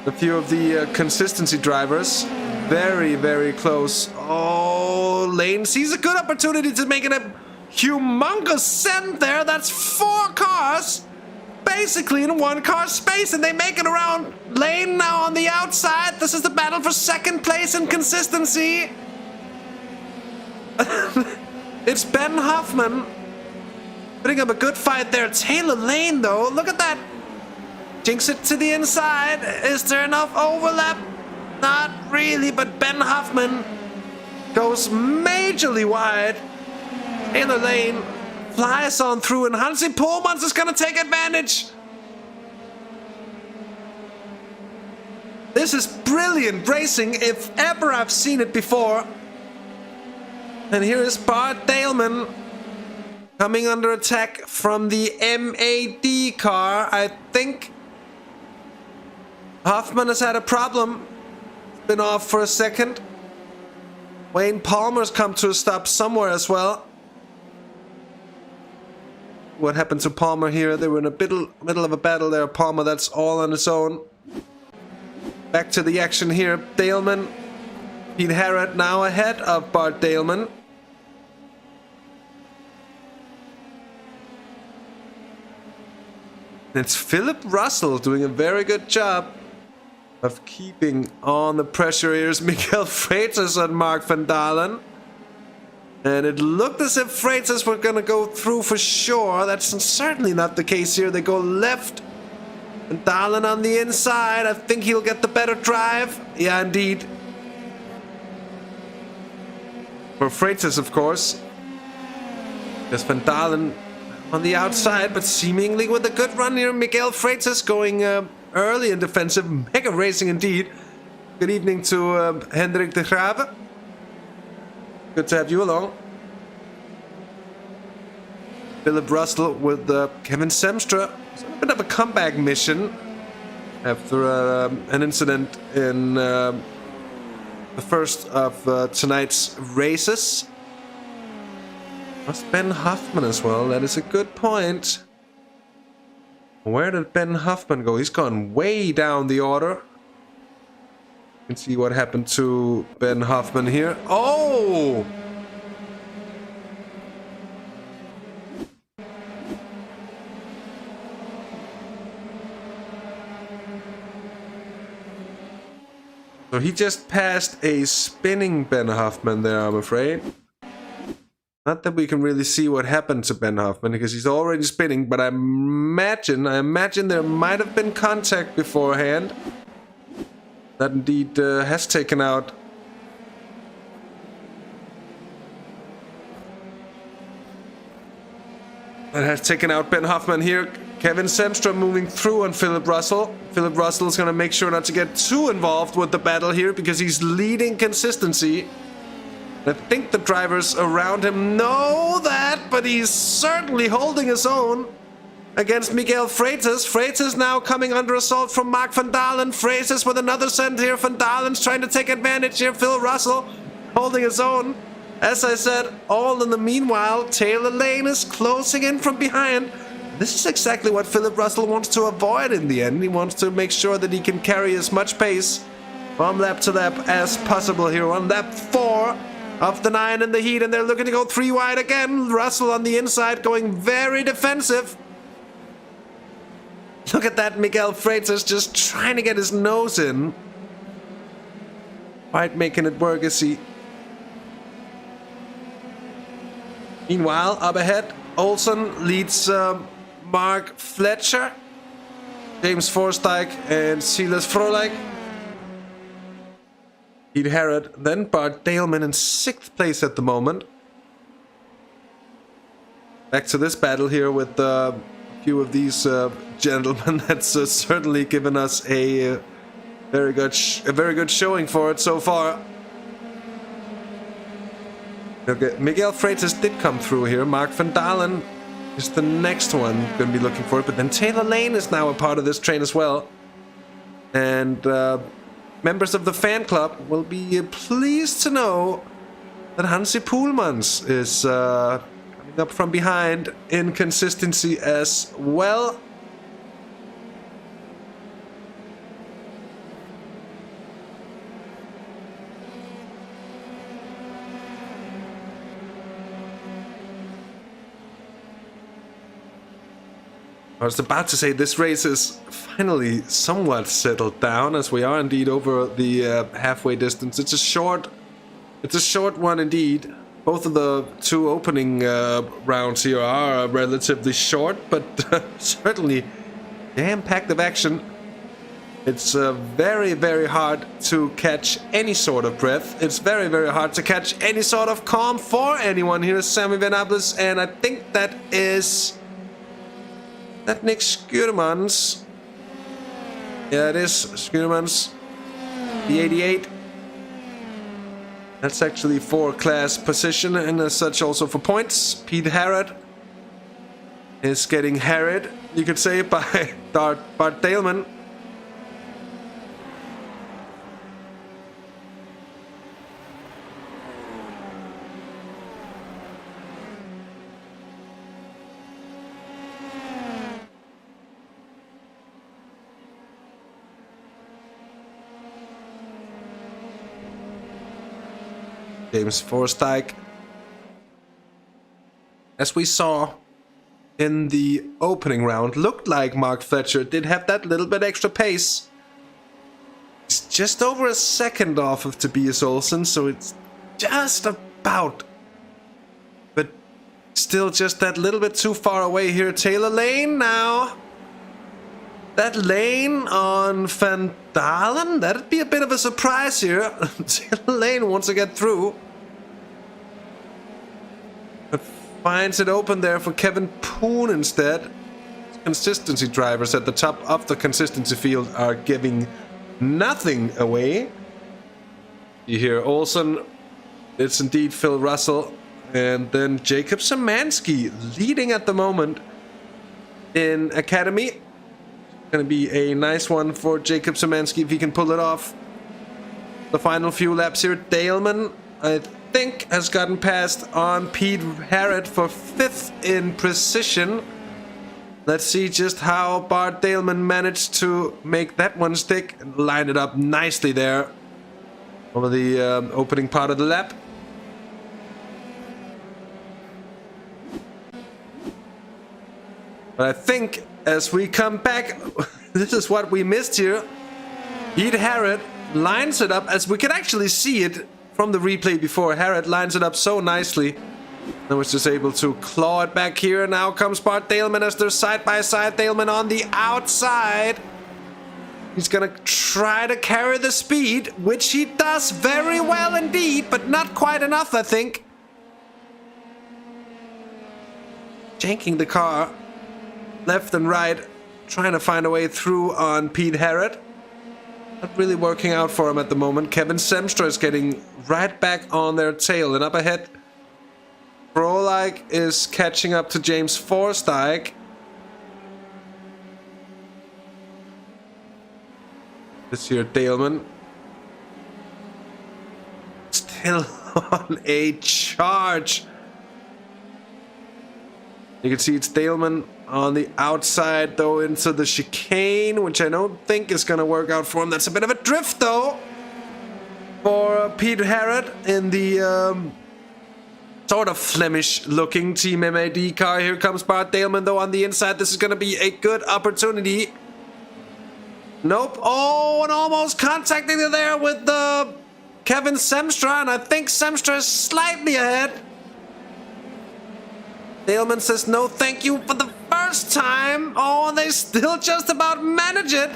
a few of the consistency drivers, very, very close. Oh, Lane sees a good opportunity to make it a humongous send there. That's 4 cars, basically in 1 car space, and they make it around. Lane now on the outside. This is the battle for 2nd place in consistency. It's Ben Hoffman putting up a good fight there. Taylor Lane, though, look at that. Jinx it to the inside. Is there enough overlap? Not really, but Ben Hoffman goes majorly wide. Taylor Lane flies on through, and Hansi Pohlmans is going to take advantage. This is brilliant racing, if ever I've seen it before. And here is Bart Daleman coming under attack from the MAD car. I think Hoffman has had a problem. It's been off for a second. Wayne Palmer's come to a stop somewhere as well. What happened to Palmer here? They were in a middle of a battle there. Palmer, that's all on its own. Back to the action here. Daleman, Pete Harrod now ahead of Bart Daleman. It's Philip Russell doing a very good job of keeping on the pressure. Here's Miguel Freitas and Mark van Dalen. And it looked as if Freitas were going to go through for sure. That's certainly not the case here. They go left. Van Dalen on the inside. I think he'll get the better drive. Yeah, indeed. For Freitas, of course. There's Van Dalen on the outside, but seemingly with a good run here. Miguel Freitas going early and defensive. Mega racing indeed. Good evening to Hendrik de Grave. Good to have you along. Philip Russell with Kevin Semstra. It's a bit of a comeback mission after an incident in the first of tonight's races. Must Ben Hoffman as well. That is a good point. Where did Ben Hoffman go? He's gone way down the order. You can see what happened to Ben Hoffman here. Oh! So he just passed a spinning Ben Hoffman there, I'm afraid. Not that we can really see what happened to Ben Hoffman because he's already spinning, but I imagine there might have been contact beforehand. That indeed has taken out Ben Hoffman here. Kevin Semstra moving through on Philip Russell. Philip Russell is going to make sure not to get too involved with the battle here because he's leading consistency. I think the drivers around him know that, but he's certainly holding his own against Miguel Freitas. Freitas now coming under assault from Mark van Dalen. Freitas with another send here. Van Dalen's trying to take advantage here. Phil Russell holding his own. As I said, all in the meanwhile, Taylor Lane is closing in from behind. This is exactly what Philip Russell wants to avoid in the end. He wants to make sure that he can carry as much pace from lap to lap as possible here on lap 4 of the 9 in the heat, and they're looking to go 3 wide again. Russell on the inside going very defensive. Look at that, Miguel Freitas just trying to get his nose in. Quite making it work, is he? Meanwhile, up ahead, Olsen leads Mark Fletcher, James Forsythe and Silas Frolik. Pete Harrod, then Bart Daleman in 6th place at the moment. Back to this battle here with few of these gentlemen. That's certainly given us a very good showing for it so far. Okay, Miguel Freitas did come through here. Mark van Dalen is the next one going to be looking for it. But then Taylor Lane is now a part of this train as well. And members of the fan club will be pleased to know that Hansi Poelmans is coming up from behind in consistency as well. I was about to say this race is finally somewhat settled down, as we are indeed over the halfway distance. It's a short one indeed. Both of the two opening rounds here are relatively short, but certainly jam-packed of action. It's very, very hard to catch any sort of breath. It's very, very hard to catch any sort of calm for anyone here, Sammy Venables, and I think that is... that Nick Skuurmans. Yeah, it is Skuurmans. The 88. That's actually for class position and as such also for points. Pete Harrod is getting harried, you could say, by Bart Daleman. James Forsyth. As we saw in the opening round, looked like Mark Fletcher did have that little bit extra pace. It's just over a second off of Tobias Olsen, so it's just about, but still just that little bit too far away here. Taylor Lane now. That lane on Van Dalen, that'd be a bit of a surprise here. Taylor Lane wants to get through. But finds it open there for Kevin Poon instead. Consistency drivers at the top of the consistency field are giving nothing away. You hear Olsen, it's indeed Phil Russell. And then Jacob Szymanski leading at the moment in Academy. Going to be a nice one for Jacob Szymanski if he can pull it off. The final few laps here. Daleman, I think, has gotten past on Pete Harrod for 5th in precision. Let's see just how Bart Daleman managed to make that one stick and line it up nicely there over the opening part of the lap. But I think as we come back, this is what we missed here. Pete Harrod lines it up, as we can actually see it from the replay before. Harrod lines it up so nicely. And was just able to claw it back here. Now comes Bart Daleman as they're side by side. Daleman on the outside. He's gonna try to carry the speed, which he does very well indeed, but not quite enough, I think. Janking the car left and right, trying to find a way through on Pete Harrod. Not really working out for him at the moment. Kevin Semstra is getting right back on their tail, and up ahead, Frolik is catching up to James Forsyth. This here, Daleman. Still on a charge. You can see it's Daleman on the outside, though, into the chicane, which I don't think is going to work out for him. That's a bit of a drift, though, for Pete Harrod in the sort of Flemish-looking Team MAD car. Here comes Bart Daleman, though, on the inside. This is going to be a good opportunity. Nope. Oh, and almost contacting it there with Kevin Semstra, and I think Semstra is slightly ahead. Daleman says no thank you for the first time. Oh, and they still just about manage it.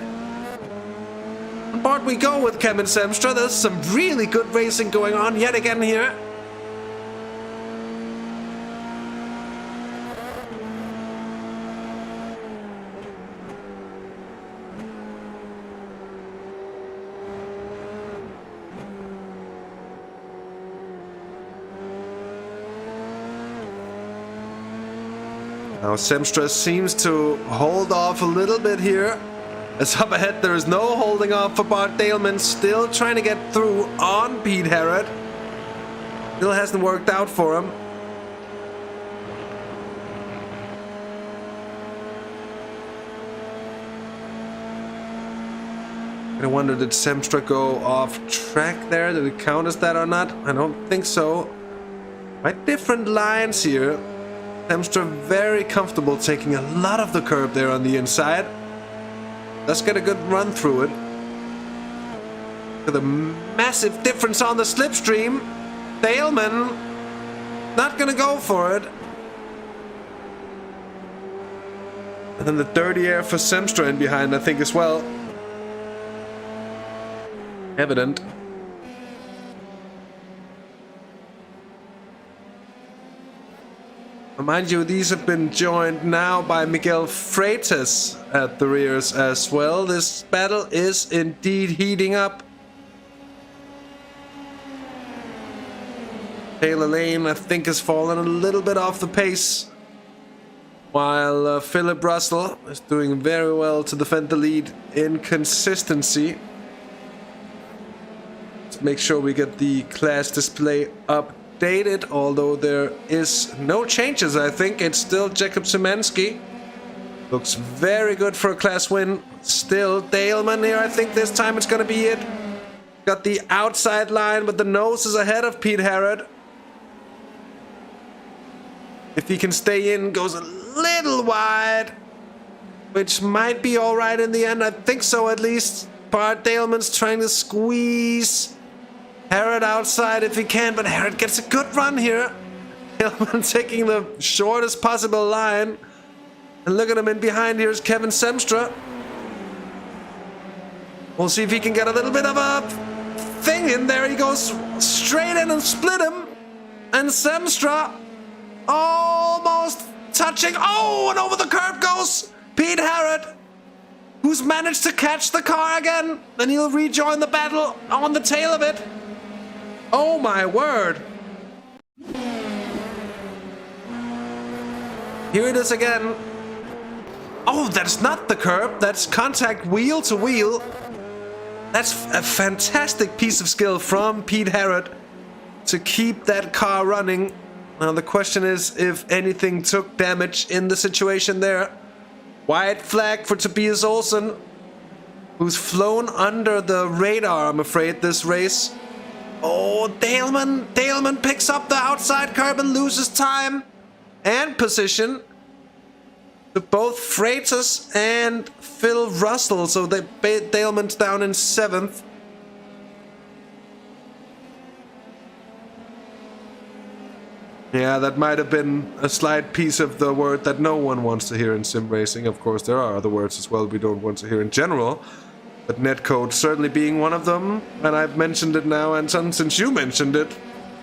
On board we go with Kevin Semstra. There's some really good racing going on yet again here. Now Semstra seems to hold off a little bit here. As up ahead there is no holding off for Bart Daleman, still trying to get through on Pete Harrod. Still hasn't worked out for him. I wonder, did Semstra go off track there? Did it count as that or not? I don't think so. Quite different lines here. Semstra very comfortable taking a lot of the curb there on the inside. Let's get a good run through it. Look at the massive difference on the slipstream. Daleman not gonna go for it. And then the dirty air for Semstra in behind, I think, as well. Evident. Mind you, these have been joined now by Miguel Freitas at the rears as well. This battle is indeed heating up. Taylor Lane, I think, has fallen a little bit off the pace, while Philip Russell is doing very well to defend the lead in consistency. Let's make sure we get the class display updated, although there is no changes. I think it's still Jacob Szymanski. Looks very good for a class win. Still Daleman here. I think this time it's going to be it. Got the outside line, but the nose is ahead of Pete Harrod. If he can stay in, goes a little wide, which might be all right in the end. I think so, at least. Bart Daleman's trying to squeeze Harrod outside if he can, but Harrod gets a good run here. Daleman taking the shortest possible line. And look at him in behind. Here's Kevin Semstra. We'll see if he can get a little bit of a thing in there. He goes straight in and split him. And Semstra almost touching. Oh, and over the curb goes Pete Harrod, who's managed to catch the car again. And he'll rejoin the battle on the tail of it. Oh my word. Here it is again. Oh, that's not the curb. That's contact wheel to wheel. That's a fantastic piece of skill from Pete Harrod to keep that car running. Now the question is if anything took damage in the situation there. White flag for Tobias Olsen, who's flown under the radar, I'm afraid, this race. Oh, Daleman picks up the outside curb and loses time and position to both Freitas and Phil Russell. So Daleman's down in 7th. Yeah, that might have been a slight piece of the word that no one wants to hear in sim racing. Of course, there are other words as well we don't want to hear in general. But netcode certainly being one of them. And I've mentioned it now, and since you mentioned it,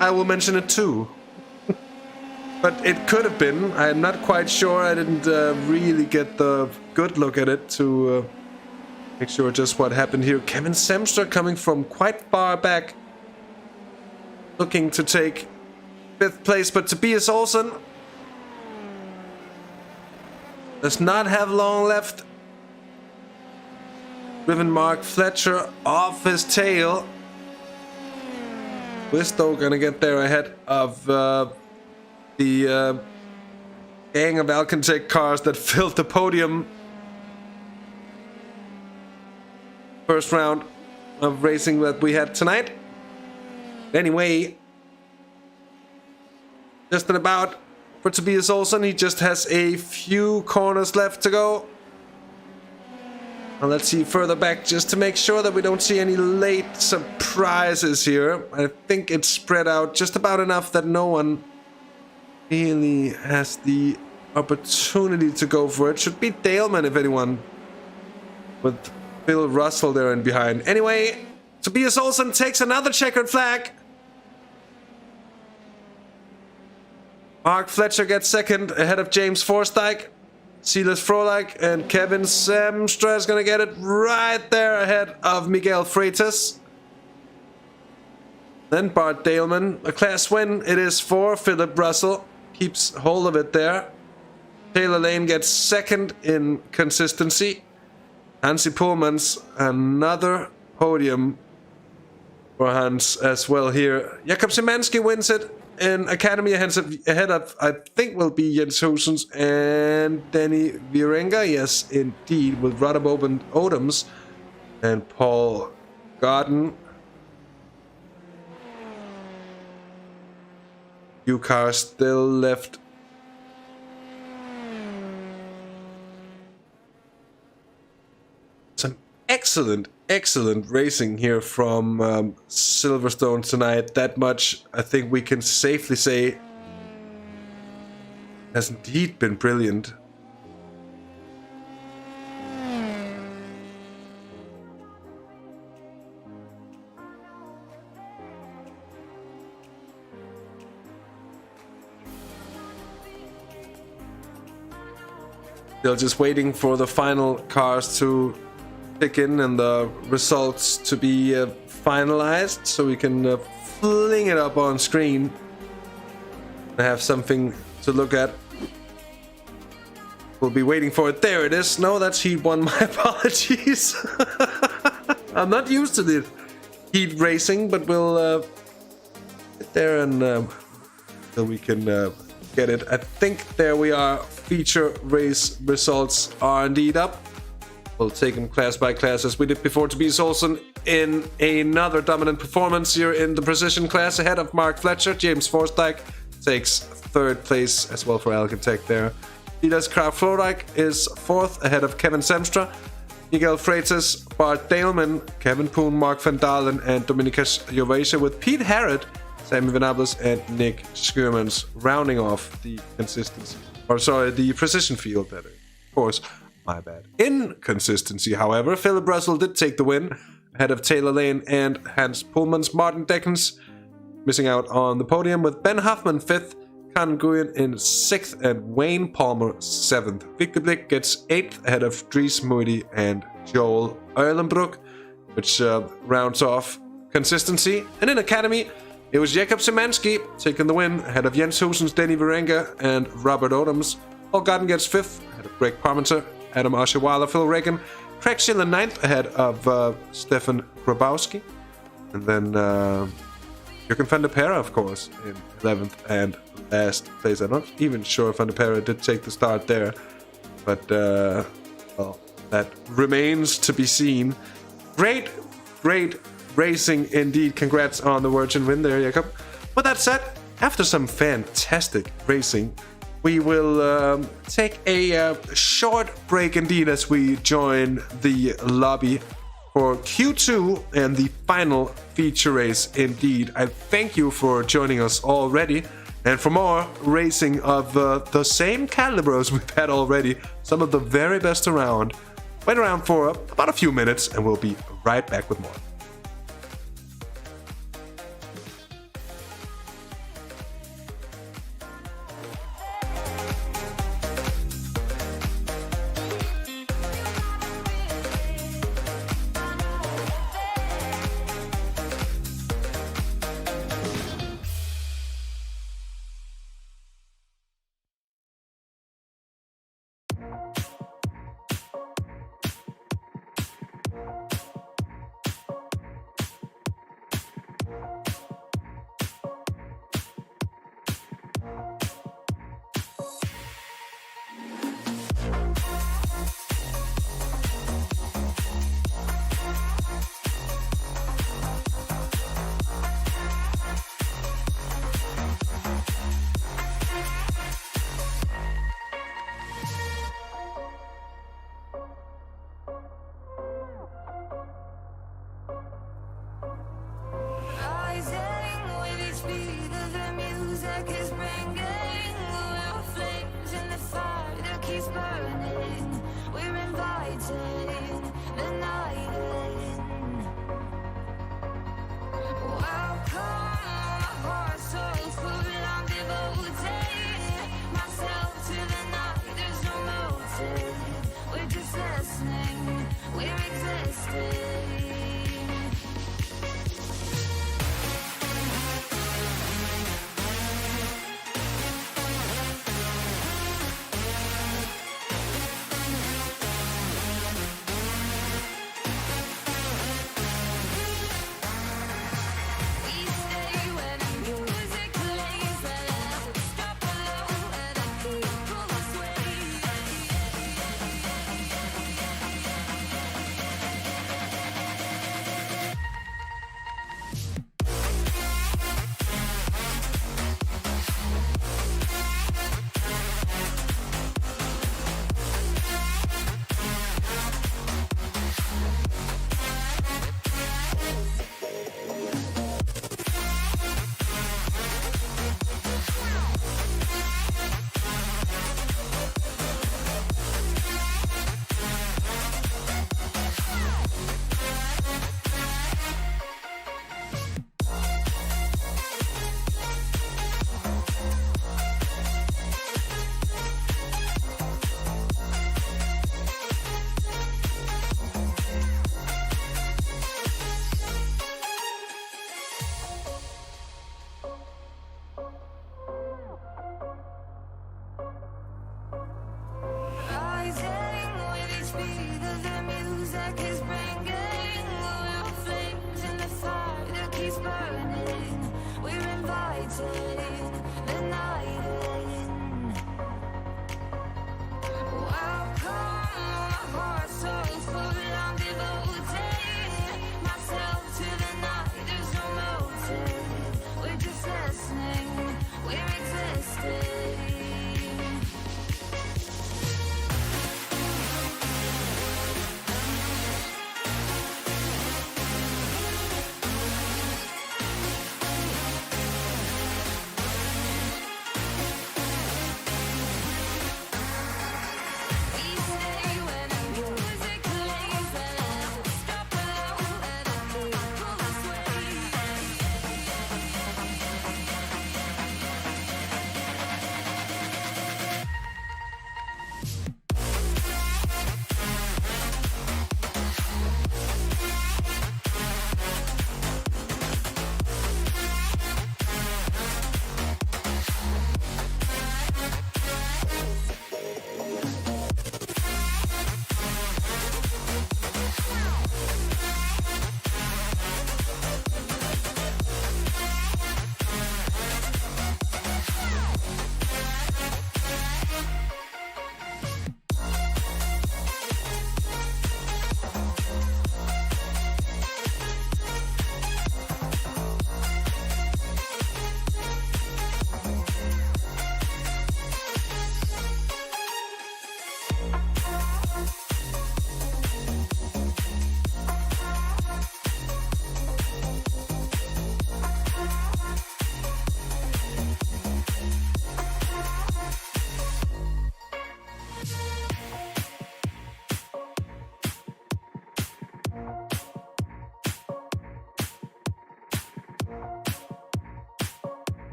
I will mention it too. But it could have been. I'm not quite sure. I didn't really get the good look at it to make sure just what happened here. Kevin Semstra coming from quite far back, looking to take 5th place, but Tobias Olsen does not have long left. Driven Mark Fletcher off his tail. We're still gonna get there ahead of the gang of Alcantech cars that filled the podium first round of racing that we had tonight. Anyway, just an about for Tobias Olsen. He just has a few corners left to go. And let's see further back just to make sure that we don't see any late surprises here. I think it's spread out just about enough that no one really has the opportunity to go for it. Should be Daleman, if anyone, with Phil Russell there in behind. Anyway, Tobias Olsen takes another checkered flag. Mark Fletcher gets 2nd ahead of James Forsythe. Silas Frolik and Kevin Semstra is going to get it right there ahead of Miguel Freitas. Then Bart Daleman. A class win it is for Philip Russell. Keeps hold of it there. Taylor Lane gets second in consistency. Hansi Pullmans, another podium for Hans as well here. Jakob Szymanski wins it in Academy ahead of, I think, will be Jens Husens and Danny Virenga. Yes, indeed, with Rodab Odoms and Paul Garden. Few cars still left. Some excellent racing here from Silverstone tonight. That much I think we can safely say has indeed been brilliant. Still just waiting for the final cars to kick in and the results to be finalized, so we can fling it up on screen and have something to look at. We'll be waiting for it. There it is. No, that's Heat 1. My apologies. I'm not used to the heat racing, but we'll get there and so we can get it. I think there we are. Feature race results are indeed up. We'll take them class by class as we did before. Tobias Olsen in another dominant performance here in the precision class ahead of Mark Fletcher. James Forsdyke takes third place as well for Alcatech there. Tilas Kraft-Flodijk is fourth ahead of Kevin Semstra. Miguel Freitas, Bart Daleman, Kevin Poon, Mark van Dalen and Dominikas Jovacia with Pete Harrod, Sammy Venables and Nick Schuurmans rounding off the consistency. Or sorry, the precision field better. Of course, my bad. Inconsistency, however, Philip Russell did take the win ahead of Taylor Lane and Hans Pullmans. Martin Deckens missing out on the podium with Ben Huffman 5th, Con Nguyen in 6th and Wayne Palmer 7th. Victor Blick gets 8th ahead of Dries Moody and Joel Eulenbroek, which rounds off consistency. And in Academy, it was Jakob Szymanski taking the win ahead of Jens Husens, Danny Virenga and Robert Odoms. Paul Garden gets 5th ahead of Greg Parmenter, Adam Oshiwala, Phil Reagan, Craig Schiller 9th ahead of Stefan Grabowski. And then Jürgen van der Perre, of course, in 11th and last place. I'm not even sure if van der Perre did take the start there. But, well, that remains to be seen. Great racing indeed. Congrats on the Virgin win there, Jakob. With that said, after some fantastic racing, we will take a short break indeed as we join the lobby for Q2 and the final feature race indeed. I thank you for joining us already. And for more racing of the same caliber as we've had already, some of the very best around, wait around for about a few minutes and we'll be right back with more.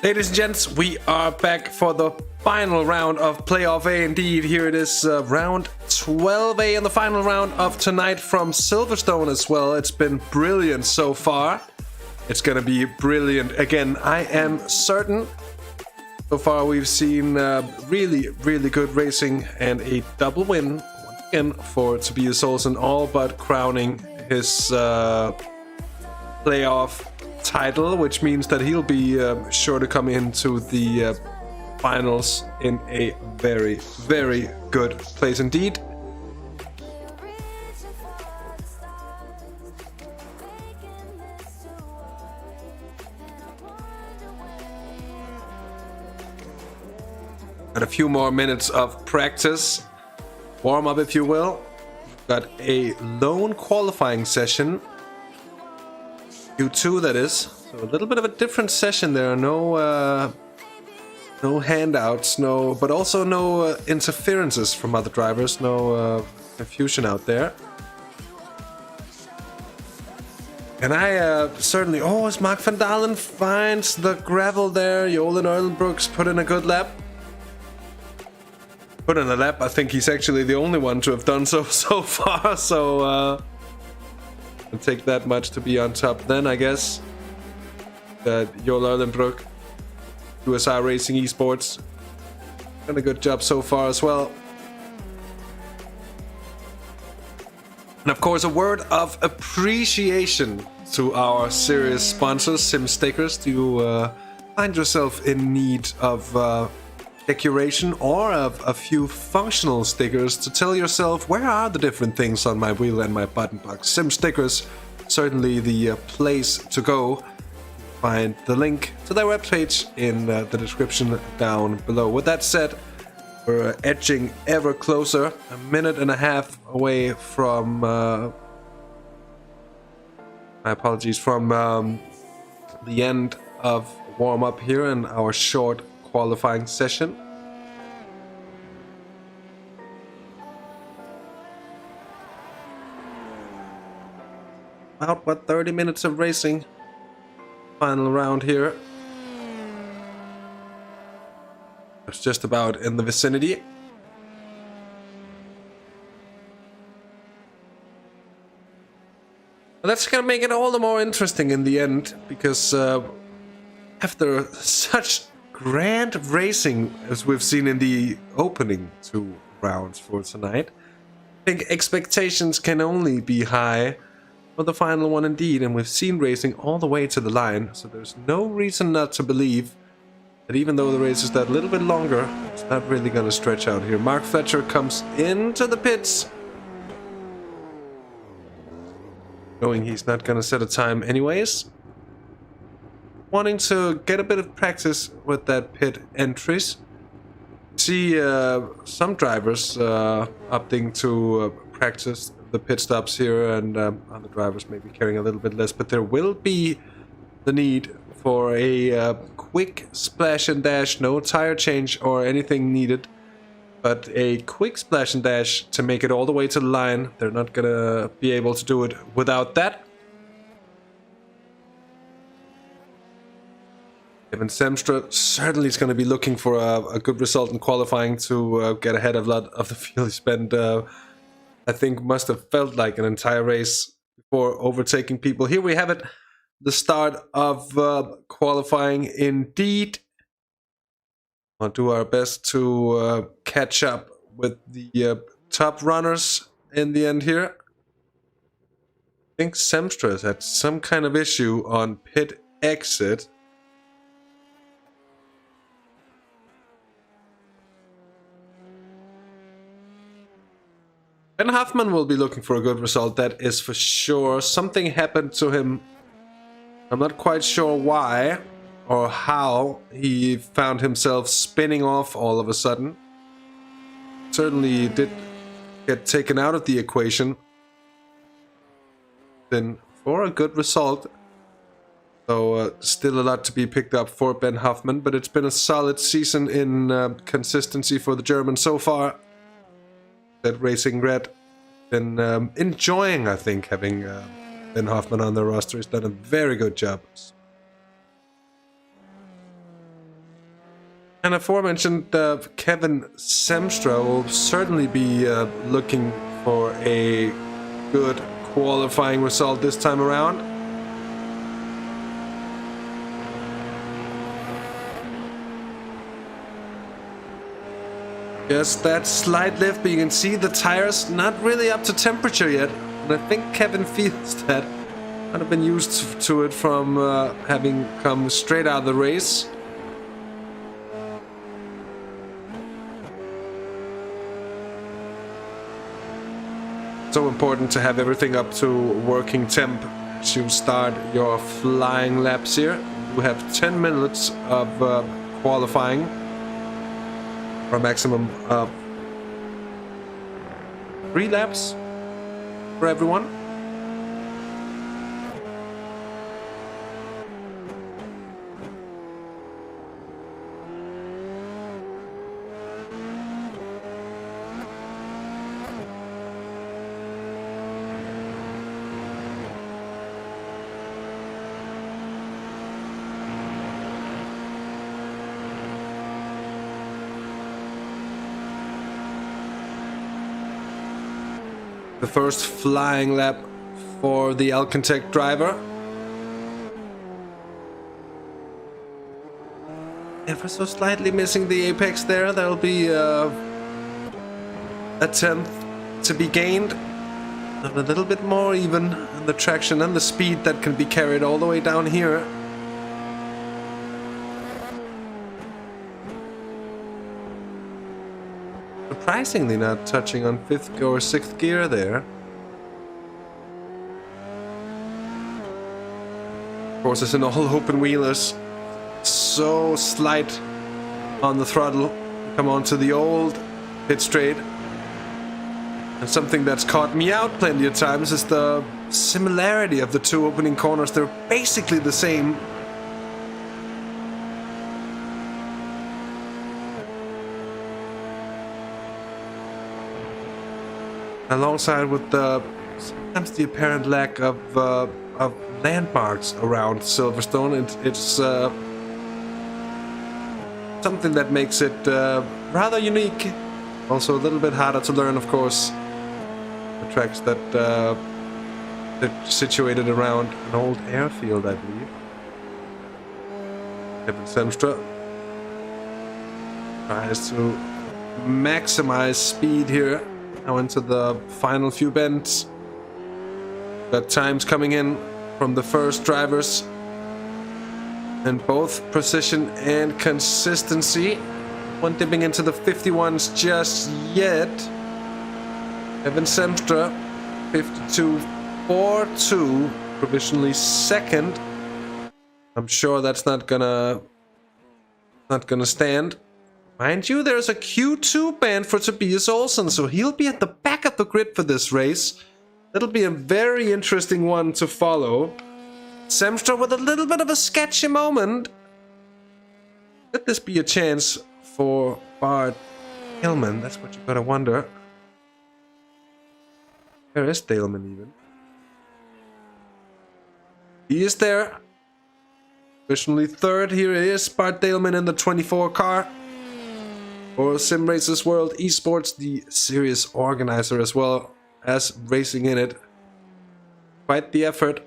Ladies and gents, we are back for the final round of Playoff A indeed. Here it is, round 12A and the final round of tonight from Silverstone as well. It's been brilliant so far. It's gonna be brilliant again, I am certain. So far we've seen really, really good racing and a double win once again for Tobias Olsen, all but crowning his playoff title, which means that he'll be sure to come into the finals in a very, very good place indeed. Got a few more minutes of practice, warm up if you will. Got a lone qualifying session, Q2 that is, so a little bit of a different session there. No handouts, but also no interferences from other drivers, no confusion out there. And I certainly, as Mark van Dalen finds the gravel there, Jolan Erlenbrooks put in a good lap. Put in a lap, I think he's actually the only one to have done so far, so it'll take that much to be on top then, I guess. Joel Erlenbrook, USR Racing Esports, done a good job so far as well. And of course, a word of appreciation to our serious sponsors, Sim Stickers. Do you find yourself in need of decoration or of a few functional stickers to tell yourself where are the different things on my wheel and my button box? Sim Stickers, certainly the place to go. Find the link to their webpage in the description down below. With that said, we're edging ever closer, a minute and a half away from my apologies, from the end of warm-up here in our short qualifying session. About 30 minutes of racing. Final round here. It's just about in the vicinity. But that's gonna make it all the more interesting in the end, because after such grand racing as we've seen in the opening 2 rounds for tonight, I think expectations can only be high for the final one indeed, and we've seen racing all the way to the line, so there's no reason not to believe that even though the race is that little bit longer, it's not really going to stretch out here. Mark Fletcher comes into the pits, knowing he's not going to set a time anyways, wanting to get a bit of practice with that pit entries. See some drivers opting to practice the pit stops here, and other drivers maybe carrying a little bit less, but there will be the need for a quick splash and dash, no tire change or anything needed, but a quick splash and dash to make it all the way to the line. They're not gonna be able to do it without that. Evan Semstra certainly is going to be looking for a good result in qualifying to get ahead of a lot of the field. He spent, I think, must have felt like an entire race before overtaking people. Here we have it, the start of qualifying indeed. We'll do our best to catch up with the top runners in the end here. I think Semstra has had some kind of issue on pit exit. Ben Hoffman will be looking for a good result, that is for sure. Something happened to him. I'm not quite sure why or how he found himself spinning off all of a sudden. Certainly did get taken out of the equation. Then for a good result. So still a lot to be picked up for Ben Hoffman, but it's been a solid season in consistency for the German so far. That Racing Red been enjoying, I think, having Ben Hoffman on their roster. He's done a very good job. And aforementioned Kevin Semstra will certainly be looking for a good qualifying result this time around. Just that slight lift, but you can see the tires not really up to temperature yet. And I think Kevin feels that. I'd have been used to it from having come straight out of the race. So important to have everything up to working temp as you start your flying laps here. You have 10 minutes of qualifying for a maximum of 3 laps for everyone. The first flying lap for the Alcantech driver. Ever so slightly missing the apex there. That'll be a tenth to be gained. And a little bit more even in the traction and the speed that can be carried all the way down here. Surprisingly not touching on 5th or 6th gear there. Of course, it's an all open wheelers. So slight on the throttle. Come on to the old pit straight. And something that's caught me out plenty of times is the similarity of the two opening corners. They're basically the same. Alongside with the sometimes the apparent lack of landmarks around Silverstone, it's something that makes it rather unique. Also a little bit harder to learn, of course. The tracks that are situated around an old airfield, I believe. Kevin Semstra tries to maximize speed here. Now into the final few bends. Got times coming in from the first drivers. And both precision and consistency. One dipping into the 51s just yet. Evan Semstra, 52.42, provisionally second. I'm sure that's not gonna stand. Mind you, there's a Q2 band for Tobias Olsen, so he'll be at the back of the grid for this race. That'll be a very interesting one to follow. Semstra with a little bit of a sketchy moment. Could this be a chance for Bart Hillman? That's what you gotta wonder. Where is Daleman even? He is there. Officially third. Here is Bart Daleman in the 24 car. For Sim Racers World Esports, the series organizer as well as racing in it. Quite the effort.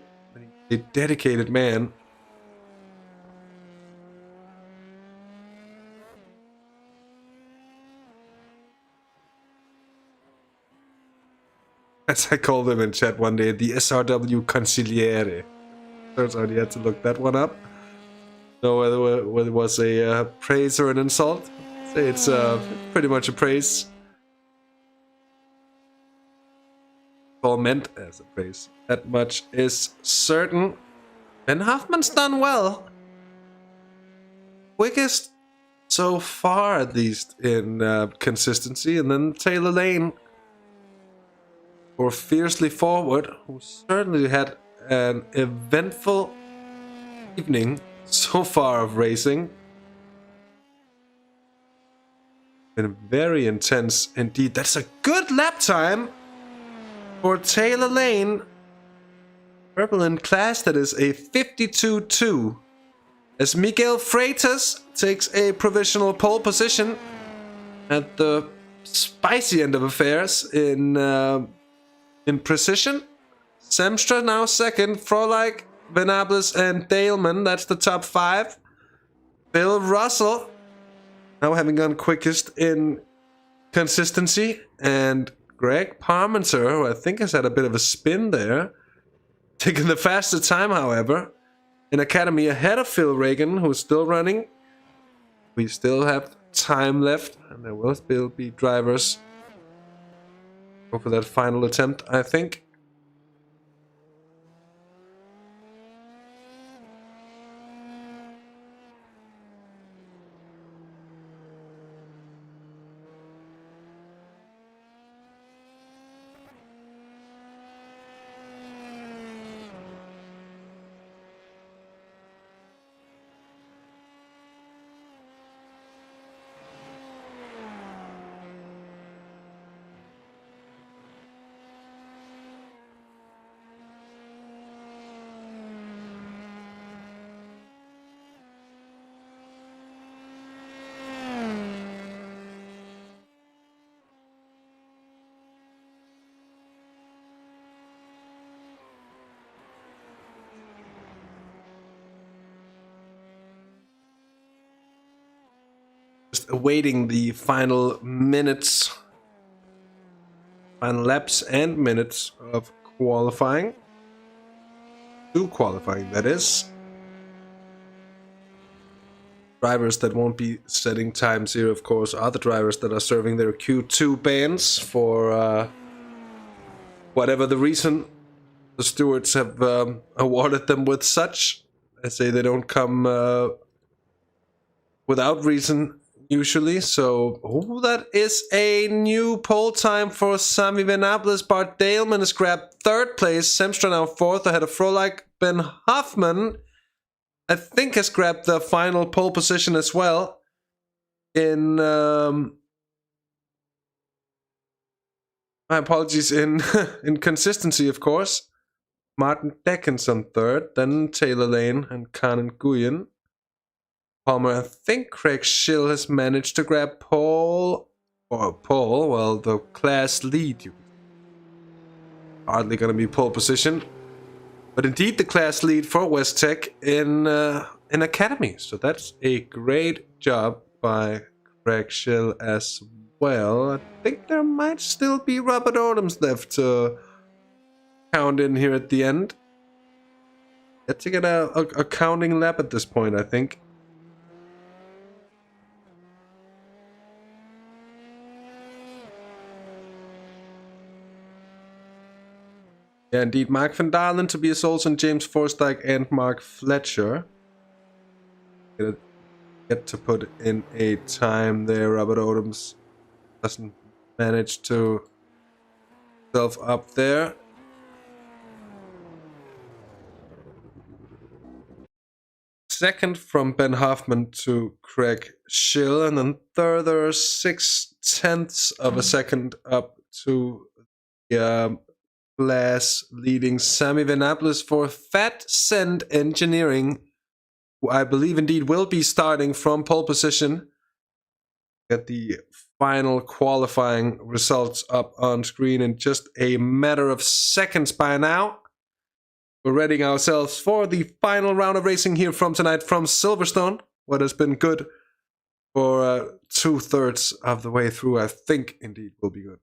A dedicated man. As I called them in chat one day, the SRW Consigliere. Turns out you had to look that one up. Know whether it was a praise or an insult. Say it's pretty much a praise. All meant as a praise. That much is certain. Ben Hoffman's done well. Quickest so far, at least, in consistency. And then Taylor Lane for Fiercely Forward, who certainly had an eventful evening so far of racing. Been very intense indeed. That's a good lap time for Taylor Lane. Purple in class, that is a 52.2. as Miguel Freitas takes a provisional pole position at the spicy end of affairs in precision. Semstra now second, Frolik, Venables, and Daleman. That's the top 5. Bill Russell now having gone quickest in consistency, and Greg Parmenter, who I think has had a bit of a spin there, taking the faster time, however, in Academy ahead of Phil Reagan, who's still running. We still have time left, and there will still be drivers go for that final attempt, I think. Just awaiting the final minutes, final laps and minutes of qualifying. Qualifying, that is. Drivers that won't be setting times here, of course, are the drivers that are serving their Q2 bans for whatever the reason the stewards have awarded them with such. I say they don't come without reason, usually. So, that is a new pole time for Sami Venables. Bart Daleman has grabbed 3rd place. Semstra now 4th ahead of Frolik. Ben Hoffman, I think, has grabbed the final pole position as well. In my apologies, in consistency, of course. Martin Deckens on 3rd, then Taylor Lane and Kanan Guyen. Palmer, I think Craig Schill has managed to grab pole, well, the class lead. Hardly going to be pole position, but indeed the class lead for West Tech in Academy. So that's a great job by Craig Schill as well. I think there might still be Robert Odoms left to count in here at the end. Let's get a counting lap at this point, I think. Yeah, indeed. Mark van Dalen, Tobias Olsen, James Forstyke, and Mark Fletcher get to put in a time there. Robert Odoms doesn't manage to self up there. Second from Ben Hoffman to Craig Schill, and then further 6/10 of a second up to the class leading Sami Venables for Fat Send Engineering, who I believe indeed will be starting from pole position. Get the final qualifying results up on screen in just a matter of seconds by now. We're readying ourselves for the final round of racing here from tonight from Silverstone. What has been good for 2/3 of the way through, I think indeed will be good.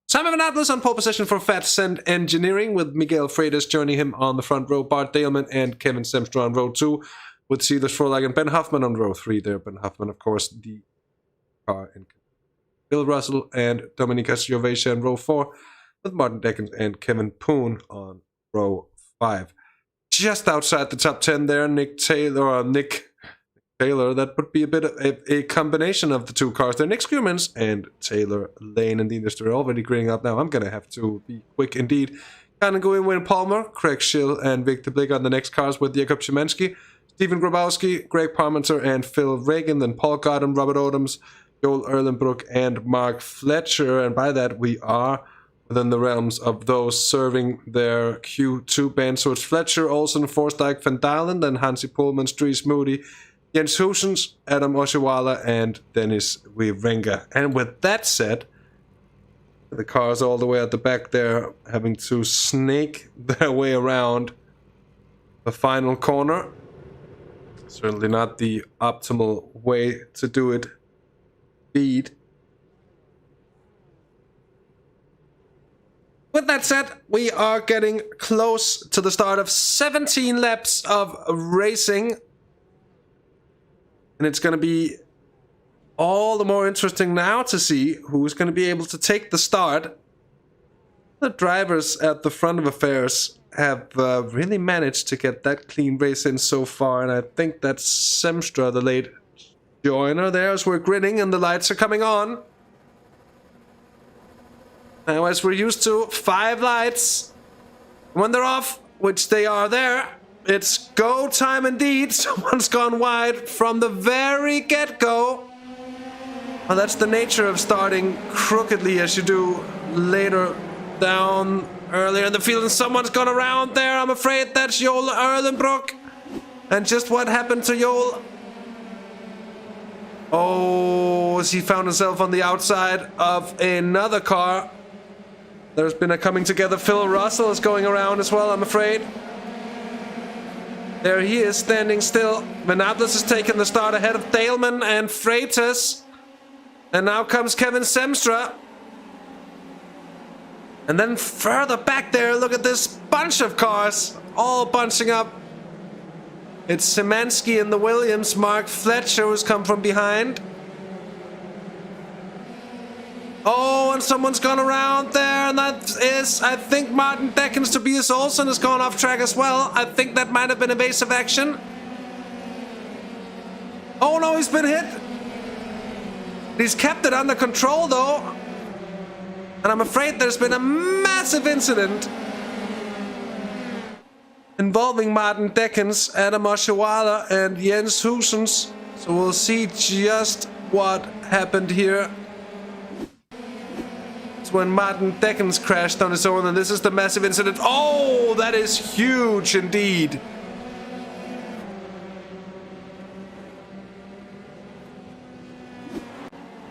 Simon Venables on pole position for Fat Send Engineering, with Miguel Freitas joining him on the front row, Bart Daleman and Kevin Semstra on row 2, with Silas Frolik and Ben Hoffman on row 3 there. Ben Hoffman, of course, the car in Bill Russell and Dominika Giovacia on row 4, with Martin Deckens and Kevin Poon on row 5. Just outside the top 10 there, Nick Taylor, that would be a bit of a combination of the two cars there. Nick Skurmans and Taylor Lane in the industry are already grading up now. I'm going to have to be quick indeed. Kind of going Wayne Palmer, Craig Schill, and Victor Blick on the next cars with Jakob Szymanski, Stephen Grabowski, Greg Parmenter, and Phil Reagan. Then Paul Goddam, Robert Odoms, Joel Erlenbrook, and Mark Fletcher. And by that, we are within the realms of those serving their Q2 band. So it's Fletcher, Olsen, Forsdyke, Van Dalen, then Hansi Pullman, Dries Moody, Jens Husens, Adam Oshiwala, and Dennis Wierenga. And with that said, the cars all the way at the back there having to snake their way around the final corner. Certainly not the optimal way to do it. Indeed. With that said, we are getting close to the start of 17 laps of racing. And it's going to be all the more interesting now to see who's going to be able to take the start. The drivers at the front of affairs have really managed to get that clean race in so far. And I think that's Semstra, the late joiner there, as we're grinning and the lights are coming on. Now, as we're used to, 5 lights. When they're off, which they are there, it's go time indeed. Someone's gone wide from the very get-go. Well, that's the nature of starting crookedly as you do later down earlier in the field. And someone's gone around there. I'm afraid that's Joel Erlenbrock. And just what happened to Joel? Oh, he found himself on the outside of another car. There's been a coming together. Phil Russell is going around as well, I'm afraid. There he is, standing still. Venables has taken the start ahead of Daleman and Freitas. And now comes Kevin Semstra. And then further back there, look at this bunch of cars, all bunching up. It's Szymanski in the Williams. Mark Fletcher has come from behind. Oh, and someone's gone around there, and that is, I think, Martin Deckens. Tobias Olsen has gone off track as well. I think that might have been evasive action. Oh no, he's been hit. He's kept it under control though. And I'm afraid there's been a massive incident involving Martin Deckens, Adam Oshiwala, and Jens Husens. So we'll see just what happened here. When Martin Deckens crashed on his own, and this is the massive incident. Oh, that is huge indeed.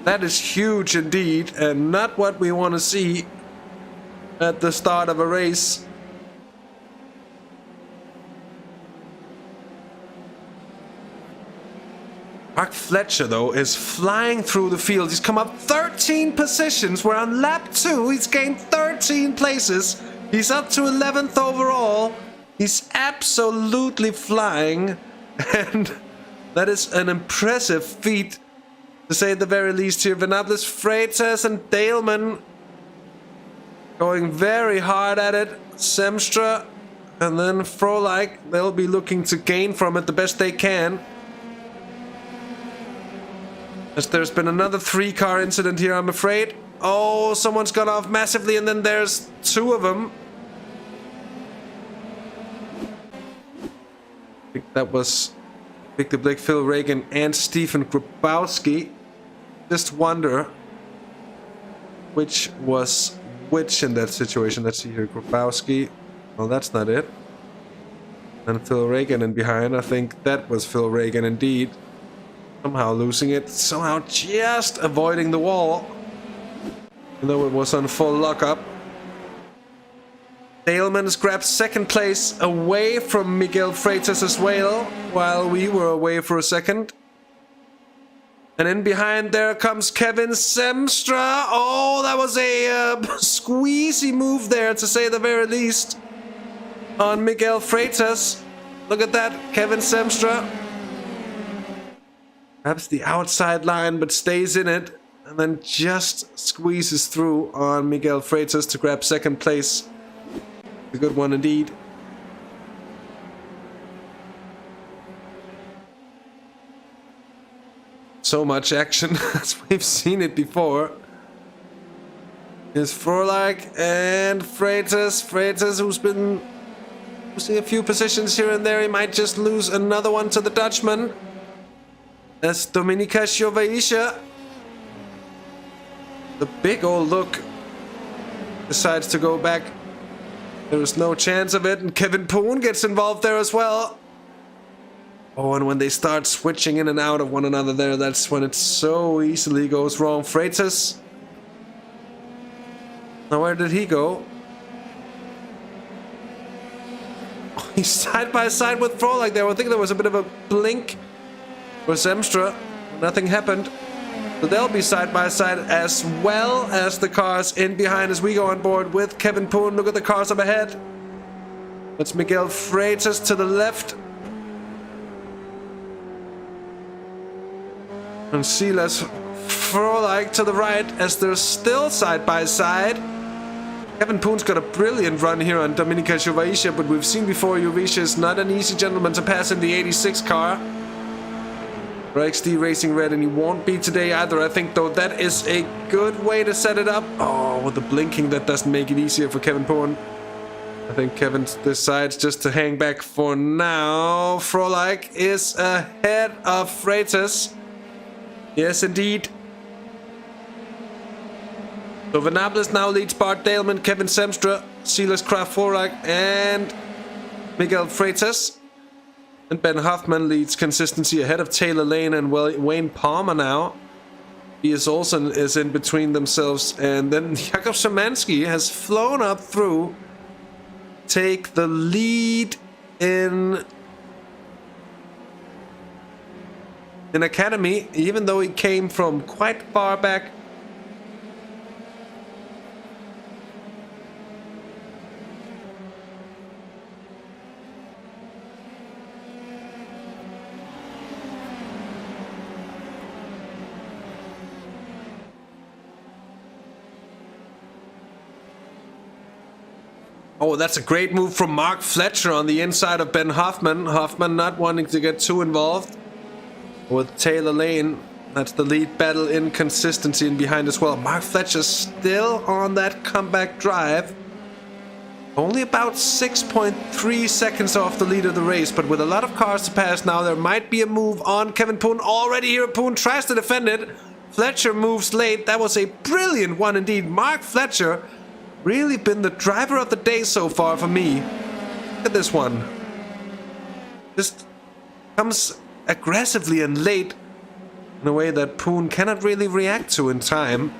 That is huge indeed, and not what we want to see at the start of a race. Mark Fletcher, though, is flying through the field. He's come up 13 positions. We're on lap 2. He's gained 13 places. He's up to 11th overall. He's absolutely flying. And that is an impressive feat, to say the very least here. Venables, Freitas, and Daleman going very hard at it. Semstra and then Frolik. They'll be looking to gain from it the best they can. As there's been another 3-car incident here, I'm afraid. Oh, someone's gone off massively, and then there's 2 of them. I think that was Victor Blake, Phil Reagan, and Stephen Grabowski. Just wonder which was which in that situation. Let's see here. Grabowski. Well, that's not it. And Phil Reagan in behind. I think that was Phil Reagan indeed. Somehow losing it, somehow just avoiding the wall, even though it was on full lockup. Daleman's grabbed 2nd place away from Miguel Freitas as well, while we were away for a second. And in behind there comes Kevin Semstra. Oh, that was a squeezy move there, to say the very least, on Miguel Freitas. Look at that, Kevin Semstra. Grabs the outside line, but stays in it, and then just squeezes through on Miguel Freitas to grab 2nd place. A good one indeed. So much action, as we've seen it before. Here's Frolik and Freitas. Freitas, who's been losing a few positions here and there. He might just lose another one to the Dutchman. That's Dominika Jovaisha. The big old look decides to go back. There is no chance of it, and Kevin Poon gets involved there as well. Oh, and when they start switching in and out of one another there, that's when it so easily goes wrong. Freitas. Now, where did he go? Oh, he's side by side with Frolik there. I think there was a bit of a blink for Zemstra. Nothing happened. So they'll be side by side as well as the cars in behind as we go on board with Kevin Poon. Look at the cars up ahead. That's Miguel Freitas to the left. And Silas Frolik to the right as they're still side by side. Kevin Poon's got a brilliant run here on Dominika Jovicia, but we've seen before Jovicia is not an easy gentleman to pass in the 86 car. For XD Racing Red, and he won't be today either. I think, though, that is a good way to set it up. Oh, with the blinking, that doesn't make it easier for Kevin Poon. I think Kevin decides just to hang back for now. Frolik is ahead of Freitas. Yes, indeed. So Venables now leads Bart Daleman, Kevin Zemstra, Silas Kraft Frolik, and Miguel Freitas. And Ben Hoffman leads consistency ahead of Taylor Lane and Wayne Palmer now. B.S. Olsen is in between themselves. And then Jakub Szymanski has flown up through. Take the lead in Academy, even though he came from quite far back. Oh, that's a great move from Mark Fletcher on the inside of Ben Hoffman. Hoffman not wanting to get too involved with Taylor Lane. That's the lead battle in consistency and behind as well. Mark Fletcher still on that comeback drive. Only about 6.3 seconds off the lead of the race, but with a lot of cars to pass now, there might be a move on Kevin Poon. Already here, Poon tries to defend it. Fletcher moves late. That was a brilliant one indeed. Mark Fletcher really been the driver of the day so far for me. Look at this one. Just comes aggressively and late in a way that Poon cannot really react to in time.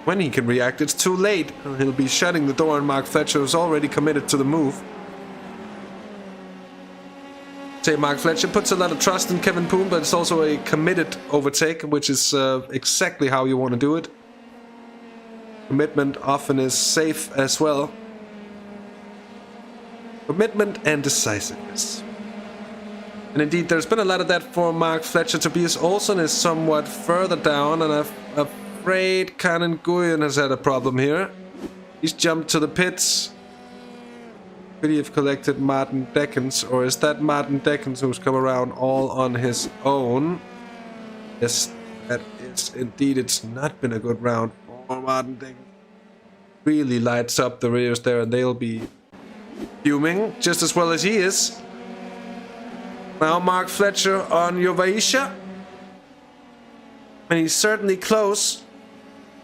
When he can react, it's too late. He'll be shutting the door on Mark Fletcher, who's already committed to the move. Say Mark Fletcher puts a lot of trust in Kevin Poon, but it's also a committed overtake, which is exactly how you want to do it. Commitment often is safe as well. Commitment and decisiveness. And indeed, there's been a lot of that for Mark Fletcher. Tobias Olsen is somewhat further down, and I'm afraid Kanan Guyen has had a problem here. He's jumped to the pits. Could he have collected Martin Deckens, or is that Martin Deckens who's come around all on his own? Yes, that is indeed. It's not been a good round. Martin Deckens really lights up the rears there, and they'll be fuming just as well as he is. Now Mark Fletcher on Jovicia, and he's certainly close.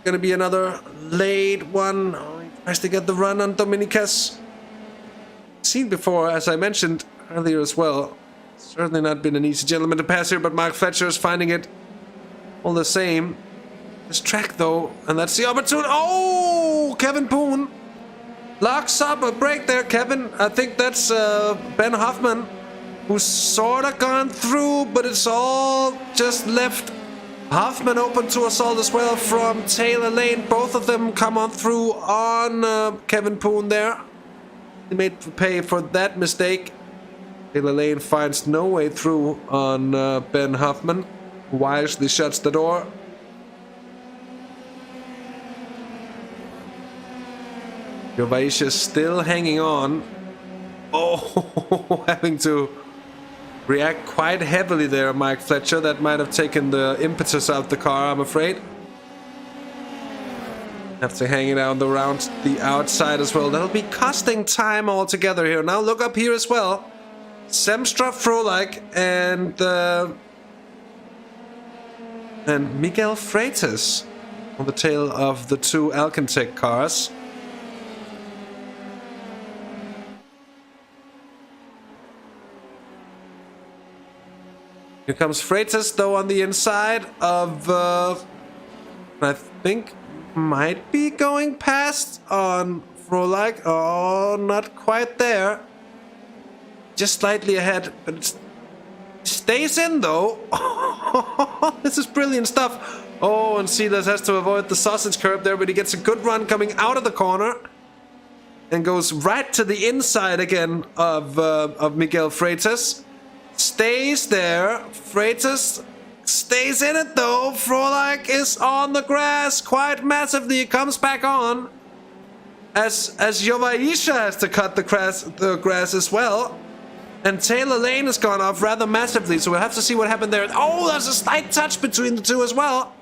Gonna be another late one. Oh, he tries to get the run on Dominikas. Seen before, as I mentioned earlier as well. Certainly not been an easy gentleman to pass here, but Mark Fletcher is finding it all the same. This track though, and that's the opportunity. Oh, Kevin Poon locks up a break there, Kevin. I think that's Ben Hoffman, who's sort of gone through, but it's all just left Hoffman open to assault as well from Taylor Lane. Both of them come on through on Kevin Poon there. He made to pay for that mistake. Taylor Lane finds no way through on Ben Hoffman, who wisely shuts the door. Jovicia still hanging on. Oh, having to react quite heavily there, Mike Fletcher. That might have taken the impetus out the car, I'm afraid. Have to hang it out around the outside as well. That'll be costing time altogether here. Now look up here as well. Zemstra, Frolik, and Miguel Freitas on the tail of the two Alcantech cars. Here comes Freitas, though, on the inside of, I think, might be going past on Frolag. Oh, not quite there. Just slightly ahead, but it stays in, though. This is brilliant stuff. Oh, and Silas has to avoid the sausage curb there, but he gets a good run coming out of the corner. And goes right to the inside again of Miguel Freitas. Stays there. Freitas stays in it though. Frolag is on the grass quite massively. He comes back on. As Jovaisha has to cut the grass as well. And Taylor Lane has gone off rather massively, so we'll have to see what happened there. Oh, there's a slight touch between the two as well.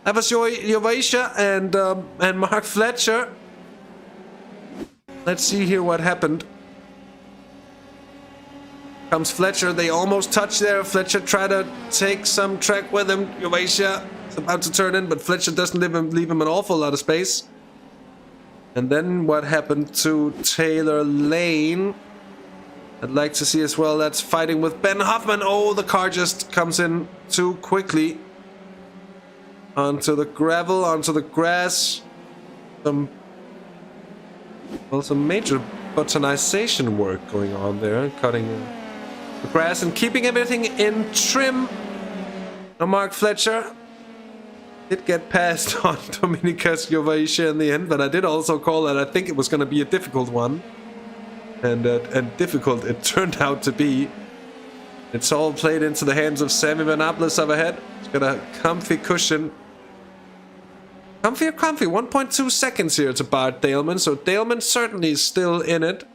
That was Jovaisha and Mark Fletcher. Let's see here what happened. Comes Fletcher. They almost touch there. Fletcher tried to take some track with him. Jovaisha is about to turn in, but Fletcher doesn't leave him an awful lot of space. And then what happened to Taylor Lane? I'd like to see as well. That's fighting with Ben Hoffman. Oh, the car just comes in too quickly. Onto the gravel, onto the grass. Some major botanization work going on there, cutting the grass and keeping everything in trim. Now Mark Fletcher did get past on Dominikas Jovaisha in the end, but I did also call that I think it was going to be a difficult one, and difficult it turned out to be. It's all played into the hands of Sammy Vanopoulos up ahead. He's got a comfy cushion. Comfy or comfy? 1.2 seconds here to Bart Daleman, so Daleman certainly is still in it.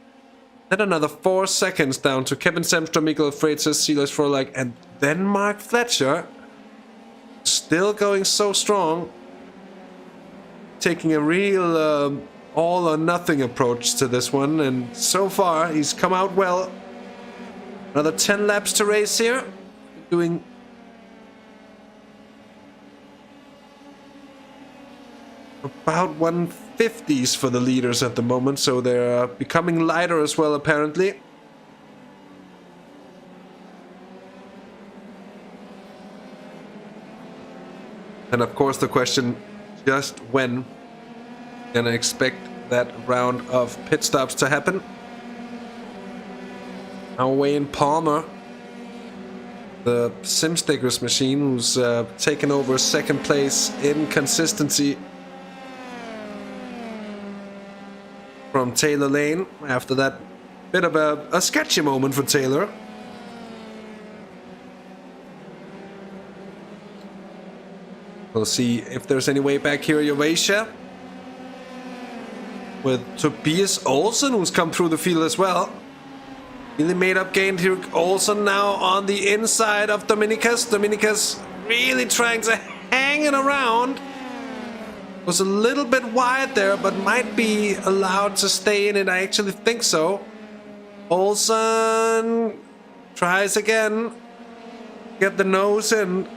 Then another 4 seconds down to Kevin Semstra, Miguel Freitas, Silas Frolag, and then Mark Fletcher. Still going so strong. Taking a real all or nothing approach to this one, and so far he's come out well. Another 10 laps to race here. Doing about 150s for the leaders at the moment, so they're becoming lighter as well, apparently. And of course the question, just when can I expect that round of pit stops to happen? Now Wayne Palmer, the Sim Stickers machine, who's taken over second place in consistency from Taylor Lane after that bit of a sketchy moment for Taylor. We'll see if there's any way back here. Jovaisha with Tobias Olsen, who's come through the field as well. Really made up gained here. Olsen now on the inside of Dominikas. Dominikas really trying to hang it around. Was a little bit wide there, but might be allowed to stay in it. I actually think so. Olsen tries again. Get the nose in.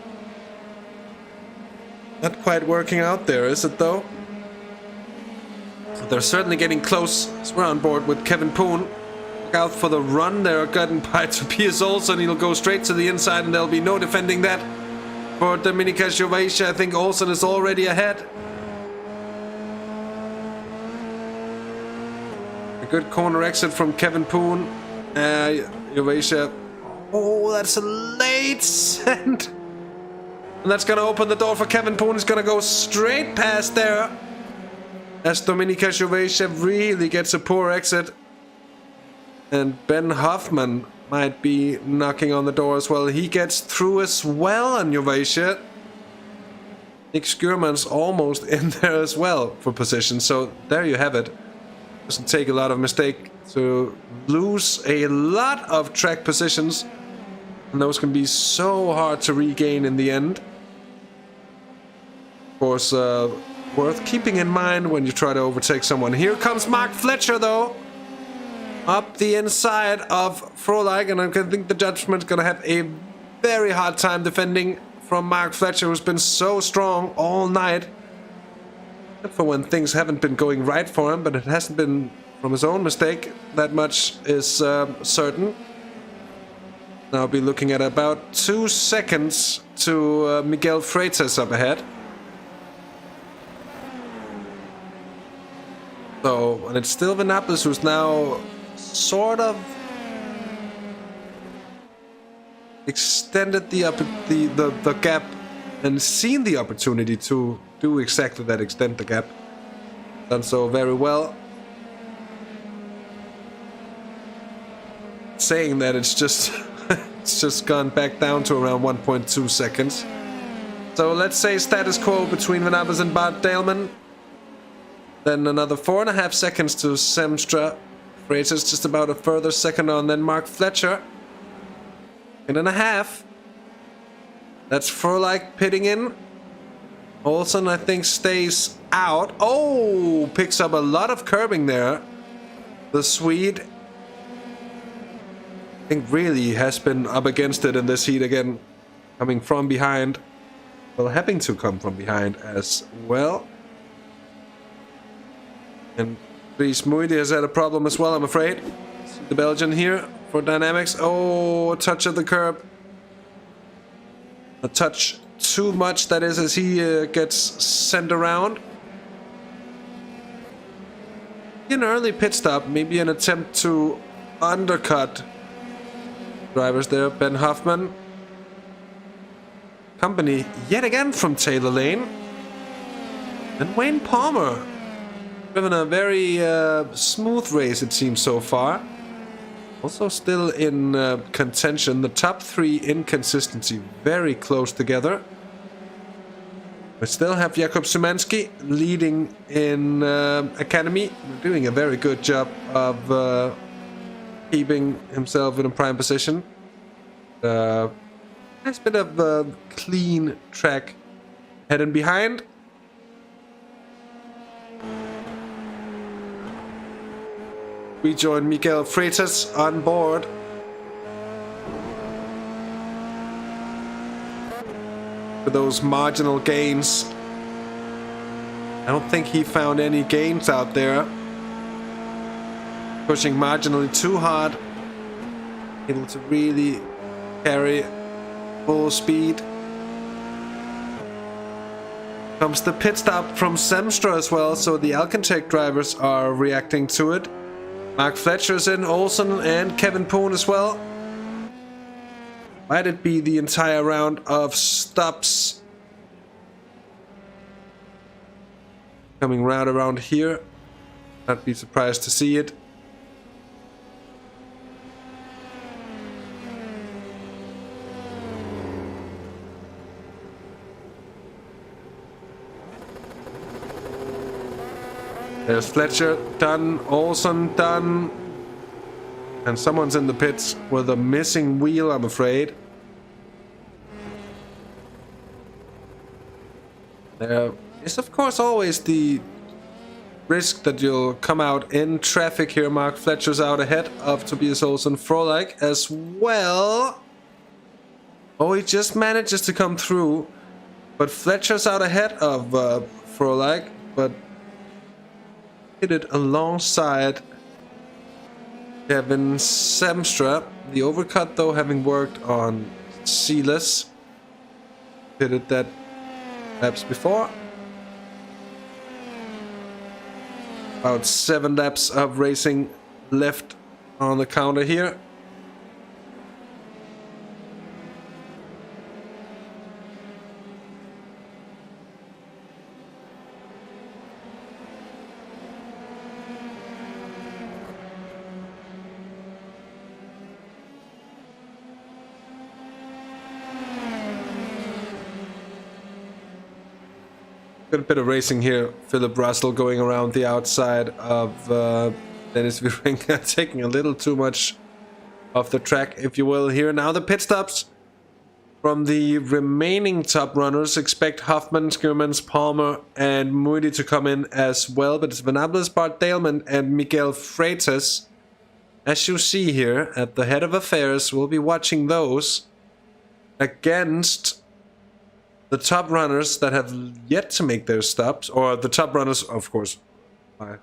Not quite working out there, is it though? They're certainly getting close. So we're on board with Kevin Poon. Look out for the run there, gotten by Tobias Olsen. He'll go straight to the inside, and there'll be no defending that for Dominikas Jovaisha. I think Olsen is already ahead. Good corner exit from Kevin Poon. Jovaisha. Oh, that's a late send. And that's going to open the door for Kevin Poon. He's going to go straight past there. As Dominika Jovaisha really gets a poor exit. And Ben Hoffman might be knocking on the door as well. He gets through as well on Jovaisha. Nick Skierman's almost in there as well for position. So there you have it. Doesn't take a lot of mistake to lose a lot of track positions, and those can be so hard to regain in the end. Of course, worth keeping in mind when you try to overtake someone. Here comes Mark Fletcher though, up the inside of Frolag, and I think the judgment's gonna have a very hard time defending from Mark Fletcher, who's been so strong all night. For when things haven't been going right for him, but it hasn't been from his own mistake. That much is certain. Now be looking at about 2 seconds to Miguel Freitas up ahead. So, and it's still Venables who's now sort of extended the gap and seen the opportunity to do exactly that, extend the gap. Done so very well. Saying that it's just it's just gone back down to around 1.2 seconds. So let's say status quo between Venables and Bart Dahlman. Then another 4.5 seconds to Semstra. Freitas just about a further second on. Then Mark Fletcher. 1.5. That's Frolik pitting in. Olsen, I think, stays out. Oh, picks up a lot of curbing there. The Swede, I think, really has been up against it in this heat again. Coming from behind. Well, having to come from behind as well. And Dries Moeide has had a problem as well, I'm afraid. The Belgian here for dynamics. Oh, a touch of the curb. A touch too much, that is, as he gets sent around. An early pit stop, maybe an attempt to undercut drivers there. Ben Hoffman. Company yet again from Taylor Lane. And Wayne Palmer. Driven a very smooth race, it seems, so far. Also still in contention. The top 3 in consistency very close together. We still have Jakub Szymanski leading in Academy. Doing a very good job of keeping himself in a prime position. Nice bit of clean track heading behind. We join Miguel Freitas on board. For those marginal gains. I don't think he found any gains out there. Pushing marginally too hard. Able to really carry full speed. Comes the pit stop from Semstra as well, so the Alcantech drivers are reacting to it. Mark Fletcher's in, Olsen and Kevin Poon as well. Might it be the entire round of stops coming round around here? Not be surprised to see it. There's Fletcher done, Olsen done. And someone's in the pits with a missing wheel, I'm afraid. There is, of course, always the risk that you'll come out in traffic here. Mark Fletcher's out ahead of Tobias Olsen Frolik as well. Oh, he just manages to come through. But Fletcher's out ahead of Frolik, but hit it alongside Kevin Semstra. The overcut, though, having worked on Sealess. Pitted that laps before. About 7 laps of racing left on the counter here. Got a bit of racing here. Philip Russell going around the outside of Dennis Virenka, taking a little too much off the track, if you will, here. Now the pit stops from the remaining top runners. Expect Hoffman, Skiermans, Palmer, and Moody to come in as well. But it's Venables, Bart Dahlman, and Miguel Freitas. As you see here, at the head of affairs, we'll be watching those against the top runners that have yet to make their stops, or the top runners, of course, my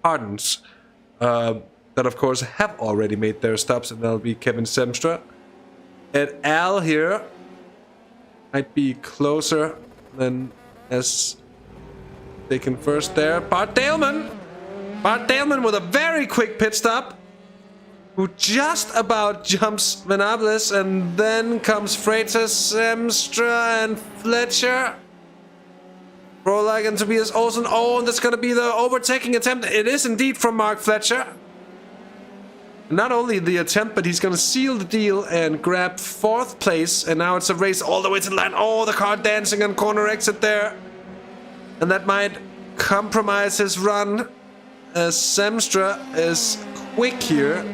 pardons, that of course have already made their stops, and that'll be Kevin Semstra, et al. Here might be closer than as taken first there. Bart Daleman with a very quick pit stop, who just about jumps Venables, and then comes Freitas, Semstra, and Fletcher. Frohlich and Tobias Olsen. Oh, that's going to be the overtaking attempt. It is indeed from Mark Fletcher. Not only the attempt, but he's going to seal the deal and grab 4th place. And now it's a race all the way to the line. Oh, the car dancing on corner exit there. And that might compromise his run, as Semstra is quick here.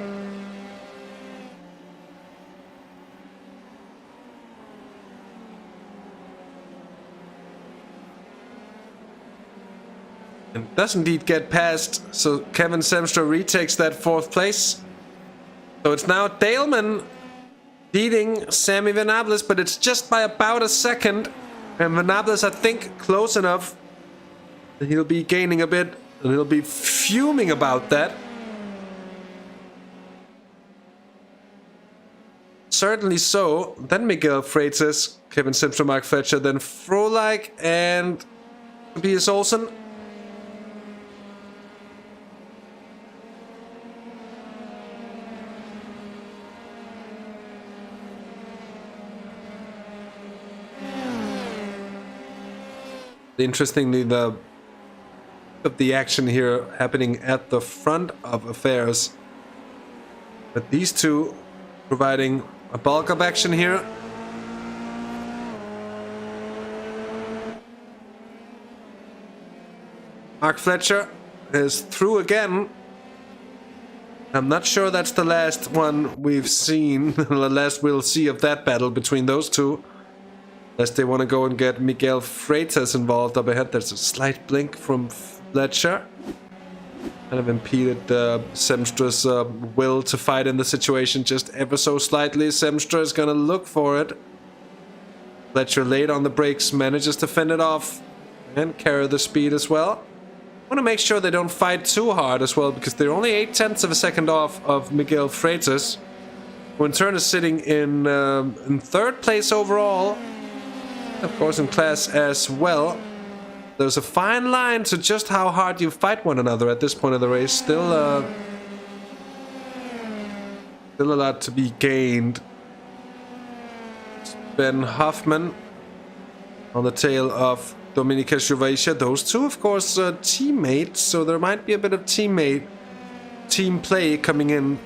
And does indeed get past, so Kevin Semstra retakes that 4th place. So it's now Daleman beating Sammy Venables, but it's just by about a second. And Venables, I think, close enough that he'll be gaining a bit, and he'll be fuming about that. Certainly so. Then Miguel Freitas, Kevin Semstra, Mark Fletcher, then Frohlich and Tobias Olsen. Interestingly, the action here happening at the front of affairs, but these two providing a bulk of action here. Mark Fletcher is through again. I'm not sure that's the last one we've seen, the last we'll see of that battle between those two. Unless they want to go and get Miguel Freitas involved up ahead. There's a slight blink from Fletcher. Kind of impeded Semstra's will to fight in the situation just ever so slightly. Semstra is going to look for it. Fletcher late on the brakes, manages to fend it off and carry the speed as well. I want to make sure they don't fight too hard as well, because they're only 0.8 of a second off of Miguel Freitas, who in turn is sitting in 3rd place overall. Of course, in class as well. There's a fine line to just how hard you fight one another at this point of the race. Still a lot to be gained. Ben Hoffman on the tail of Dominika Jovacia. Those two, of course, teammates, so there might be a bit of team play coming in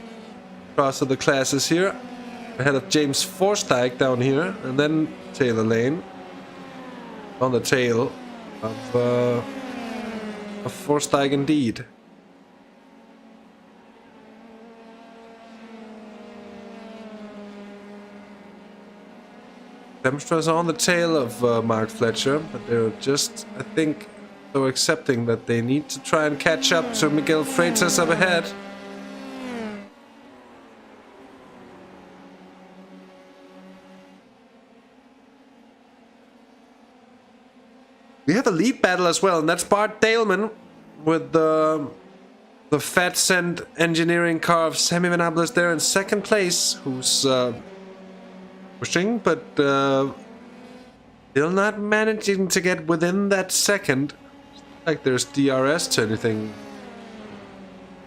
across the classes here. Ahead of James Forstyke down here, and then Taylor Lane on the tail of Forstyke indeed. Semstra's on the tail of Mark Fletcher, but they're just, I think, so accepting that they need to try and catch up to Miguel Freitas up ahead. We have a lead battle as well, and that's Bart Daleman with the Fat Cent engineering car of Sammy Venables there in 2nd place, who's pushing, but still not managing to get within that second. Like there's DRS to anything.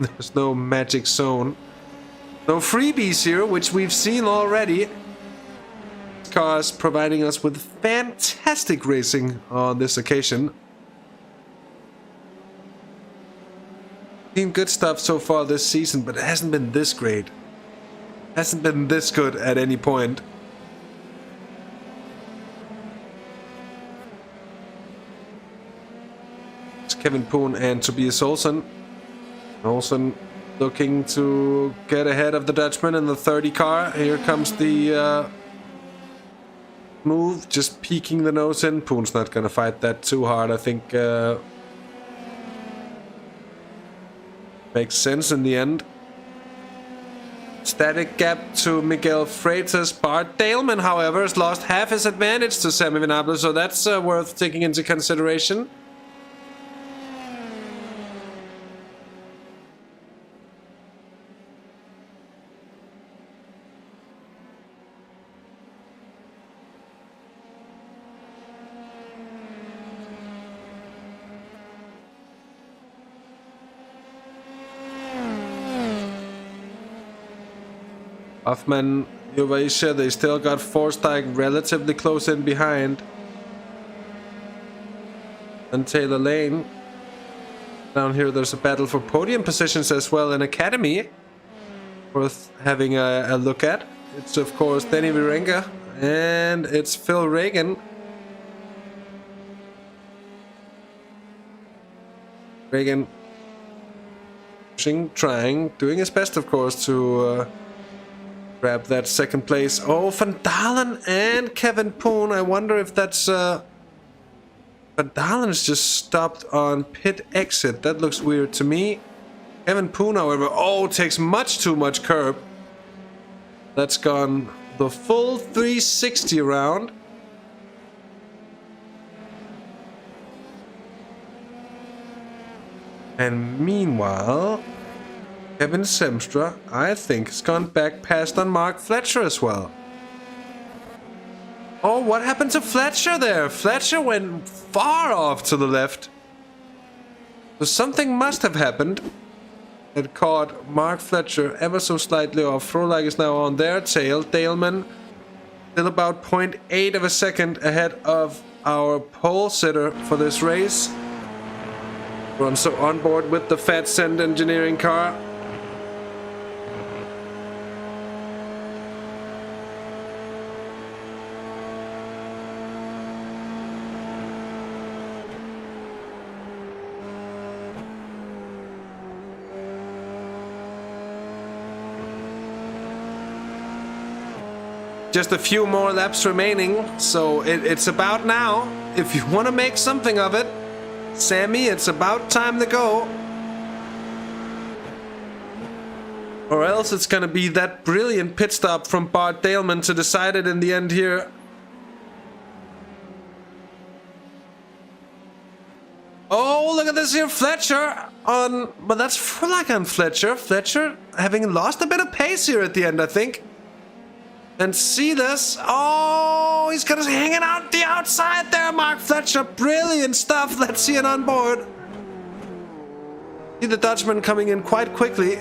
There's no magic zone. No freebies here, which we've seen already. Cars providing us with fantastic racing on this occasion. Seen good stuff so far this season, but it hasn't been this great. Hasn't been this good at any point. It's Kevin Poon and Tobias Olsen. Olsen looking to get ahead of the Dutchman in the 30 car. Here comes the move, just peeking the nose in. Poon's not gonna fight that too hard, I think. Makes sense in the end. Static gap to Miguel Freitas. Bart Daleman, however, has lost half his advantage to Sammy Venables, so that's worth taking into consideration. Hoffman, Eurasia, they still got Forstyke relatively close in behind. And Taylor Lane. Down here there's a battle for podium positions as well in Academy. Worth having a look at. It's of course Danny Virenga and it's Phil Reagan. Reagan pushing, trying, doing his best of course to grab that second place. Oh, Van Dalen and Kevin Poon. I wonder if that's Van Dalen is just stopped on pit exit. That looks weird to me. Kevin Poon, however, takes much too much curb. That's gone the full 360 around. And meanwhile, Kevin Semstra, I think, has gone back past on Mark Fletcher as well. Oh, what happened to Fletcher there? Fletcher went far off to the left. So something must have happened. It caught Mark Fletcher ever so slightly off. Frolag is now on their tail. Daleman still about 0.8 of a second ahead of our pole sitter for this race. We're also on board with the Fat Send engineering car. Just a few more laps remaining, so it's about now. If you want to make something of it, Sammy, it's about time to go. Or else it's going to be that brilliant pit stop from Bart Daleman to decide it in the end here. Oh, look at this here, Fletcher on... But that's Frolag on Fletcher. Fletcher having lost a bit of pace here at the end, I think. And see this. Oh, he's gonna hanging out the outside there, Mark Fletcher. Brilliant stuff. Let's see it on board. See the Dutchman coming in quite quickly.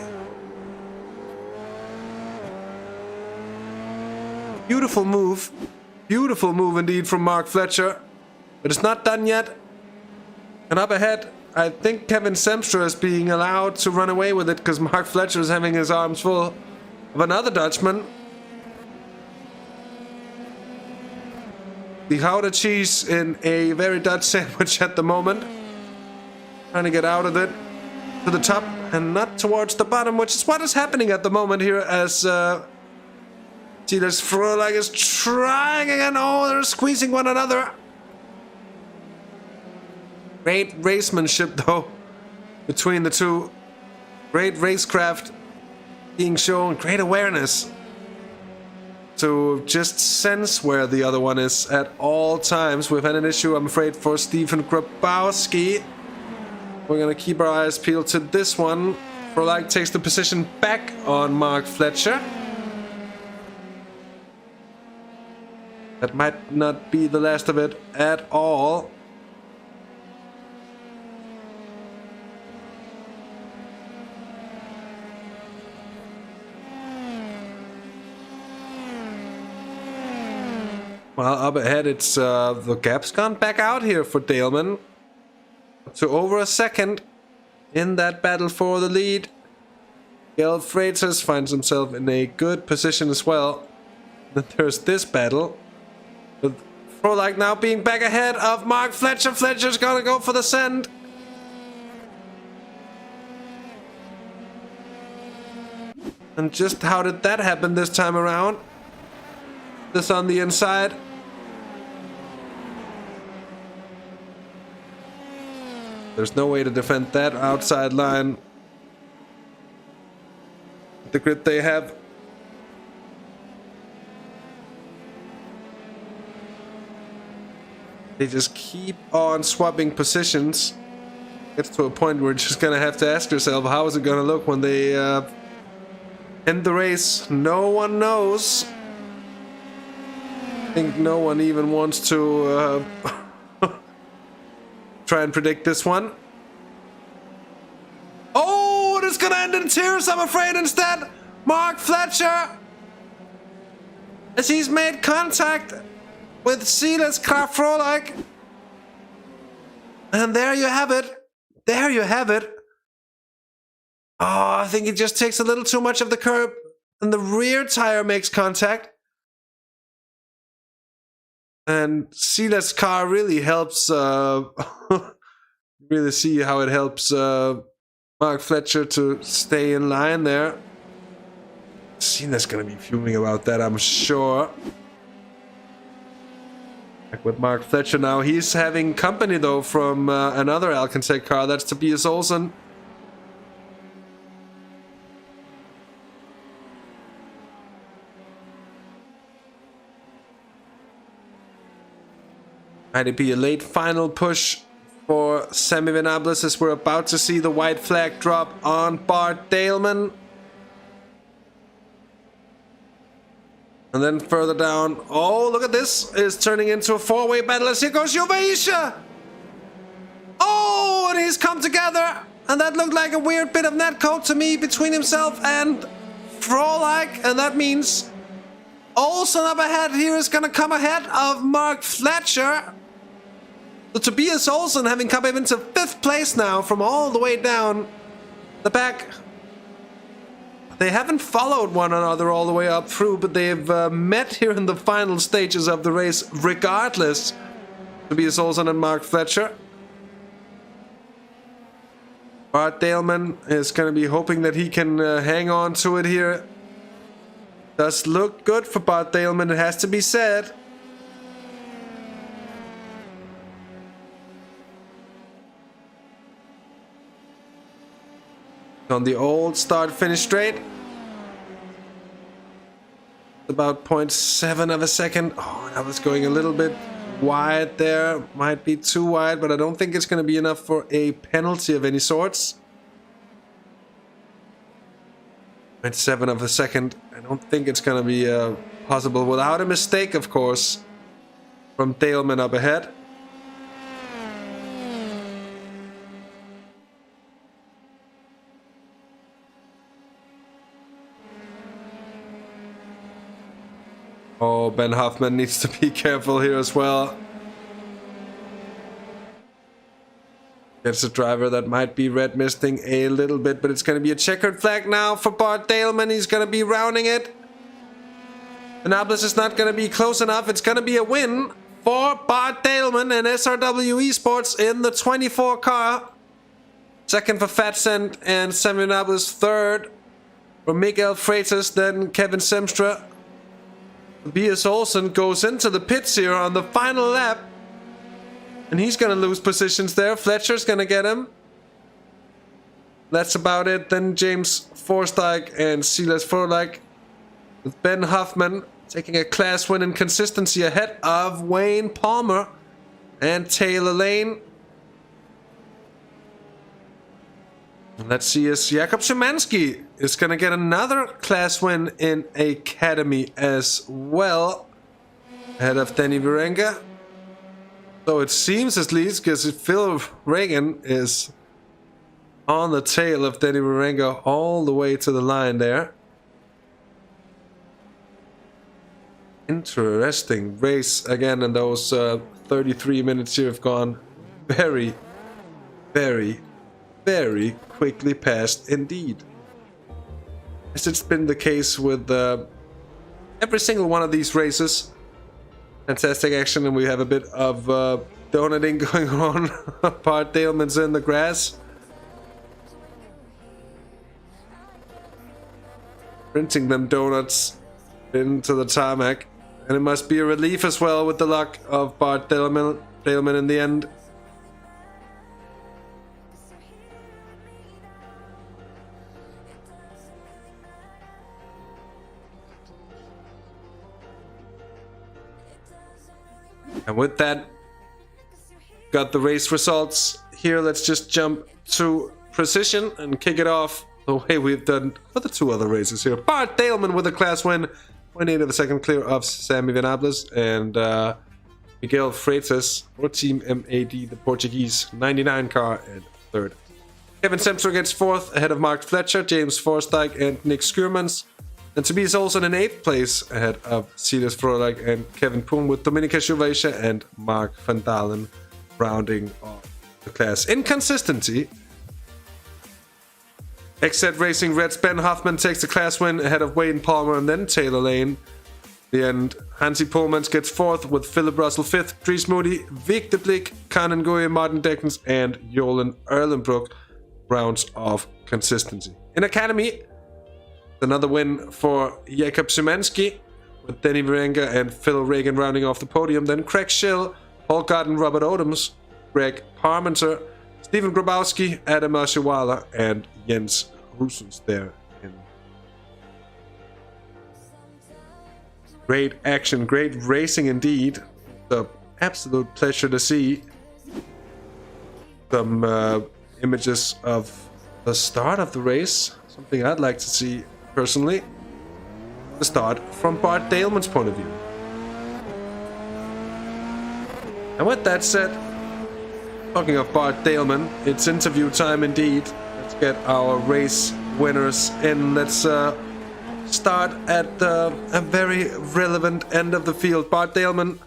Beautiful move. Beautiful move indeed from Mark Fletcher. But it's not done yet. And up ahead, I think Kevin Semstra is being allowed to run away with it because Mark Fletcher is having his arms full of another Dutchman. The Gouda cheese in a very Dutch sandwich at the moment. Trying to get out of it to the top and not towards the bottom, which is what is happening at the moment here as see, there's Frolag is trying again. Oh, they're squeezing one another. Great racemanship though between the two. Great racecraft being shown, great awareness to just sense where the other one is at all times. We've had an issue, I'm afraid, for Stephen Grabowski. We're gonna keep our eyes peeled to this one. Frolag takes the position back on Mark Fletcher. That might not be the last of it at all. Well, up ahead, it's the gap's gone back out here for Daleman. So over a second in that battle for the lead. Gael Freitas finds himself in a good position as well. Then there's this battle. With Frolag now being back ahead of Mark Fletcher. Fletcher's gonna go for the send. And just how did that happen this time around? This on the inside. There's no way to defend that outside line. The grid they have. They just keep on swapping positions. Gets to a point where you're just gonna have to ask yourself, how is it gonna look when they end the race? No one knows. I think no one even wants to try and predict this one. Oh, it is gonna end in tears, I'm afraid, instead. Mark Fletcher as he's made contact with Silas Krafrolik. And there you have it. There you have it. Oh, I think he just takes a little too much of the curb. And the rear tire makes contact. And Silas' car really helps, really see how it helps Mark Fletcher to stay in line there. Silas gonna be fuming about that, I'm sure. Back with Mark Fletcher now. He's having company, though, from another Alcantech car. That's Tobias Olsen. Might it be a late final push for Sammy Venables as we're about to see the white flag drop on Bart Daleman. And then further down, oh, look at this, is turning into a four-way battle as here goes Juvaisha. Oh, and he's come together. And that looked like a weird bit of netcode to me between himself and Frolik. And that means Olsen up ahead here is going to come ahead of Mark Fletcher. So Tobias Olsen having come into 5th place now from all the way down the back. They haven't followed one another all the way up through, but they've met here in the final stages of the race regardless. Tobias Olsen and Mark Fletcher. Bart Daleman is going to be hoping that he can hang on to it here. Does look good for Bart Daleman, it has to be said. On the old start-finish straight. About 0.7 of a second. Oh, that was going a little bit wide there. Might be too wide, but I don't think it's going to be enough for a penalty of any sorts. 0.7 of a second. I don't think it's going to be possible without a mistake, of course, from Daleman up ahead. Oh, Ben Hoffman needs to be careful here as well. It's a driver that might be red misting a little bit, but it's going to be a checkered flag now for Bart Daleman. He's going to be rounding it. Venables is not going to be close enough. It's going to be a win for Bart Daleman and SRW Esports in the 24 car. Second for Fatsend and Sammy Venables. Third for Miguel Freitas, then Kevin Semstra. Tobias Olsen goes into the pits here on the final lap. And he's going to lose positions there. Fletcher's going to get him. That's about it. Then James Forstijk and Silas Frolik. With Ben Hoffman taking a class win in consistency ahead of Wayne Palmer and Taylor Lane. And let's see as Jakob Szymanski is going to get another class win in Academy as well. Ahead of Danny Virenga. So it seems at least, because Phil Reagan is on the tail of Danny Virenga all the way to the line there. Interesting race again, and those 33 minutes here have gone very, very, very quickly past indeed. As it's been the case with every single one of these races. Fantastic action, and we have a bit of donating going on. Bart Daleman's in the grass. Printing them donuts into the tarmac. And it must be a relief as well with the luck of Bart Daleman in the end. And with that, got the race results here. Let's just jump to precision and kick it off the way we've done for the two other races here. Bart Daleman with a class win, 0.8 of a second clear of Sammy Venables, and Miguel Freitas for Team MAD, the Portuguese 99 car, and third. Kevin Semstra gets fourth ahead of Mark Fletcher, James Forstijk, and Nick Skurmans. And Tobias Olsen in 8th place ahead of Silas Froelich and Kevin Poon, with Dominika Schuvacia and Mark van Dalen rounding off the class. Inconsistency. XZ Racing Red's Ben Hoffman takes the class win ahead of Wayne Palmer and then Taylor Lane. The end, Hansi Polmans gets 4th with Philip Russell 5th, Dries Moody, Vic de Blik, Kanan Goye, Martin Deckens, and Jolan Erlenbrook rounds off consistency. In Academy, another win for Jakob Szymanski, with Denny Varenga and Phil Reagan rounding off the podium. Then Craig Schill, Paul Garden, Robert Odoms, Greg Parmenter, Stephen Grabowski, Adam Ashiwala, and Jens Rusens there. Great action, great racing indeed. It's an absolute pleasure to see some images of the start of the race. Something I'd like to see personally. The start from Bart Daleman's point of view. And with that said, talking of Bart Daleman, it's interview time indeed. Let's get our race winners in. Let's start at a very relevant end of the field. Bart Daleman,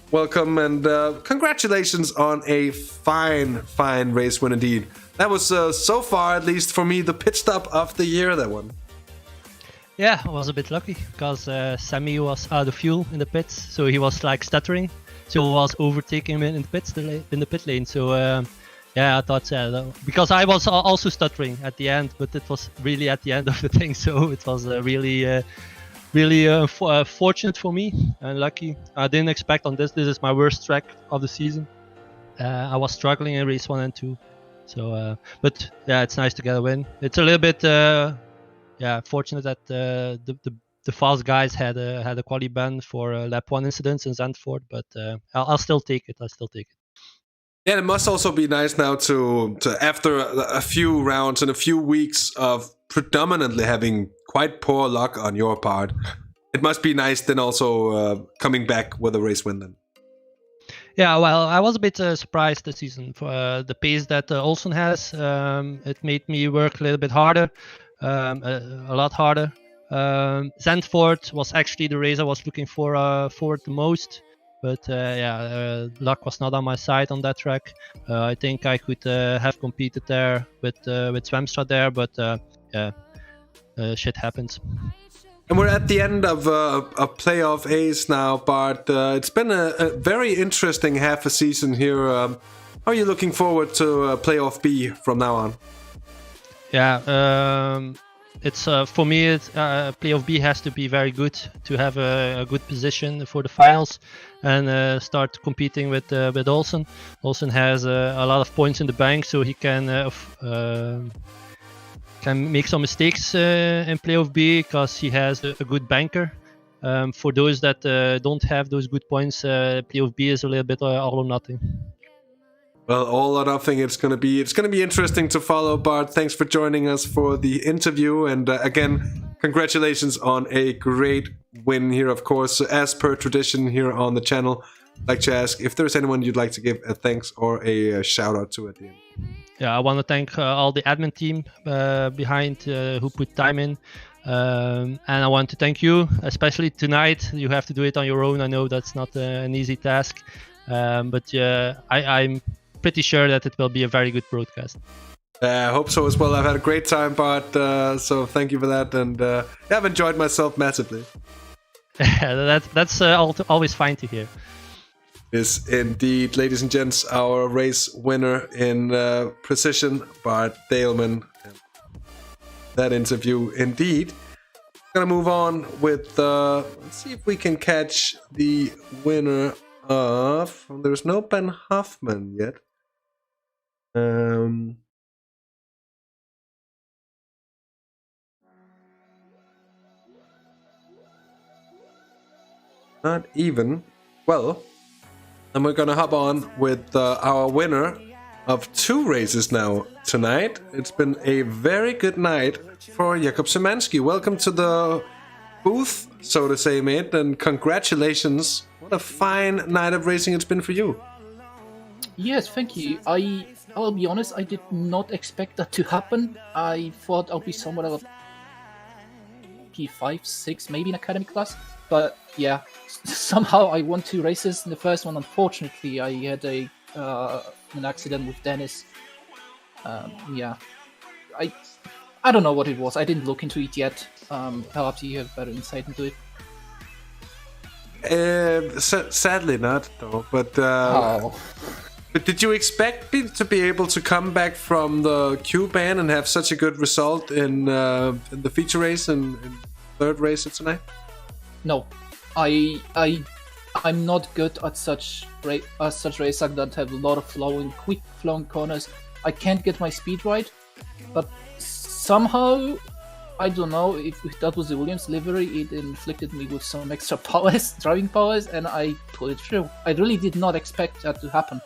welcome and congratulations on a fine race win indeed. That was so far, at least for me, the pit stop of the year, that one. Yeah, I was a bit lucky because Sammy was out of fuel in the pits, so he was like stuttering. So I was overtaking him in the pit lane. So yeah, I thought because I was also stuttering at the end, but it was really at the end of the thing. So it was really fortunate for me and lucky. I didn't expect on this. This is my worst track of the season. I was struggling in race 1 and 2. So, but yeah, it's nice to get a win. It's a little bit fortunate that the fast guys had a quali ban for lap 1 incidents in Zandvoort, but I'll still take it. Yeah, it must also be nice now to after a few rounds and a few weeks of predominantly having quite poor luck on your part. It must be nice then also coming back with a race win then. Yeah, well, I was a bit surprised this season for the pace that Olsen has. It made me work a little bit harder, a lot harder. Zandvoort was actually the race I was looking for the most. But luck was not on my side on that track. I think I could have competed there with Zwemstra there, but shit happens. And we're at the end of playoff A's now, Bart. It's been a very interesting half a season here. How are you looking forward to playoff B from now on? Yeah, it's for me. Playoff B has to be very good to have a good position for the finals and start competing with Olsen. Olsen has a lot of points in the bank, so he can make some mistakes in playoff B because he has a good banker. For those that don't have those good points, playoff B is a little bit all or nothing. Well, all or nothing. It's gonna be interesting to follow, Bart. Thanks for joining us for the interview, and again, congratulations on a great win here. Of course, as per tradition here on the channel, I'd like to ask if there's anyone you'd like to give a thanks or a shout out to at the end. Yeah, I want to thank all the admin team behind who put time in, and I want to thank you, especially tonight. You have to do it on your own. I know that's not an easy task, but I'm pretty sure that it will be a very good broadcast. I hope so as well. I've had a great time, Bart, so thank you for that, and I've enjoyed myself massively. That's always fine to hear. Is indeed, ladies and gents, our race winner in precision, Bart Daleman. That interview indeed. Gonna move on with let's see if we can catch the winner of. There's no Ben Hoffman yet. Not even. Well, and we're gonna hop on with our winner of 2 races now tonight. It's been a very good night for Jakob Szymanski. Welcome to the booth, so to say, mate, and congratulations. What a fine night of racing it's been for you. Yes, thank you. I'll be honest, I did not expect that to happen. I thought I'll be somewhat P5, 6, maybe in academy class. But yeah, somehow I won 2 races. In the first one, unfortunately, I had an accident with Dennis. Yeah, I don't know what it was. I didn't look into it yet. Perhaps you have better insight into it. Sadly not, though. But Oh. but did you expect me to be able to come back from the Q ban and have such a good result in the feature race and third race of tonight? No, I'm not good at such races that have a lot of quick flowing corners. I can't get my speed right, but somehow, I don't know if that was the Williams livery, it inflicted me with some extra powers, driving powers, and I pulled it through. I really did not expect that to happen.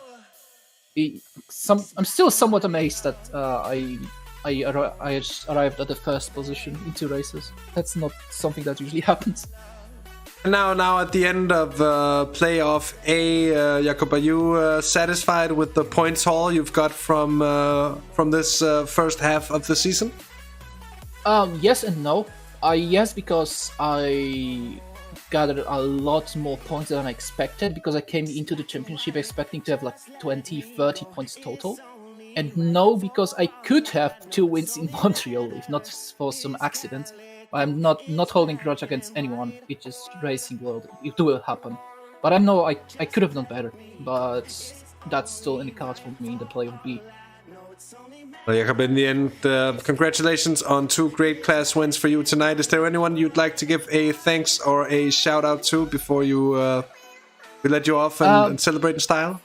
I'm still somewhat amazed that I arrived at the first position in 2 races. That's not something that usually happens. Now at the end of playoff A, Jakob, are you satisfied with the points haul you've got from this first half of the season? Yes and no. Yes, because I gathered a lot more points than I expected, because I came into the championship expecting to have like 20, 30 points total. And no, because I could have 2 wins in Montreal if not for some accident. I'm not holding grudge against anyone. It's just racing world. It will happen. But I know I could have done better. But that's still in the cards for me in the playoff B. Well, Jakob, in the end, congratulations on 2 great class wins for you tonight. Is there anyone you'd like to give a thanks or a shout out to before we let you off and celebrate in style?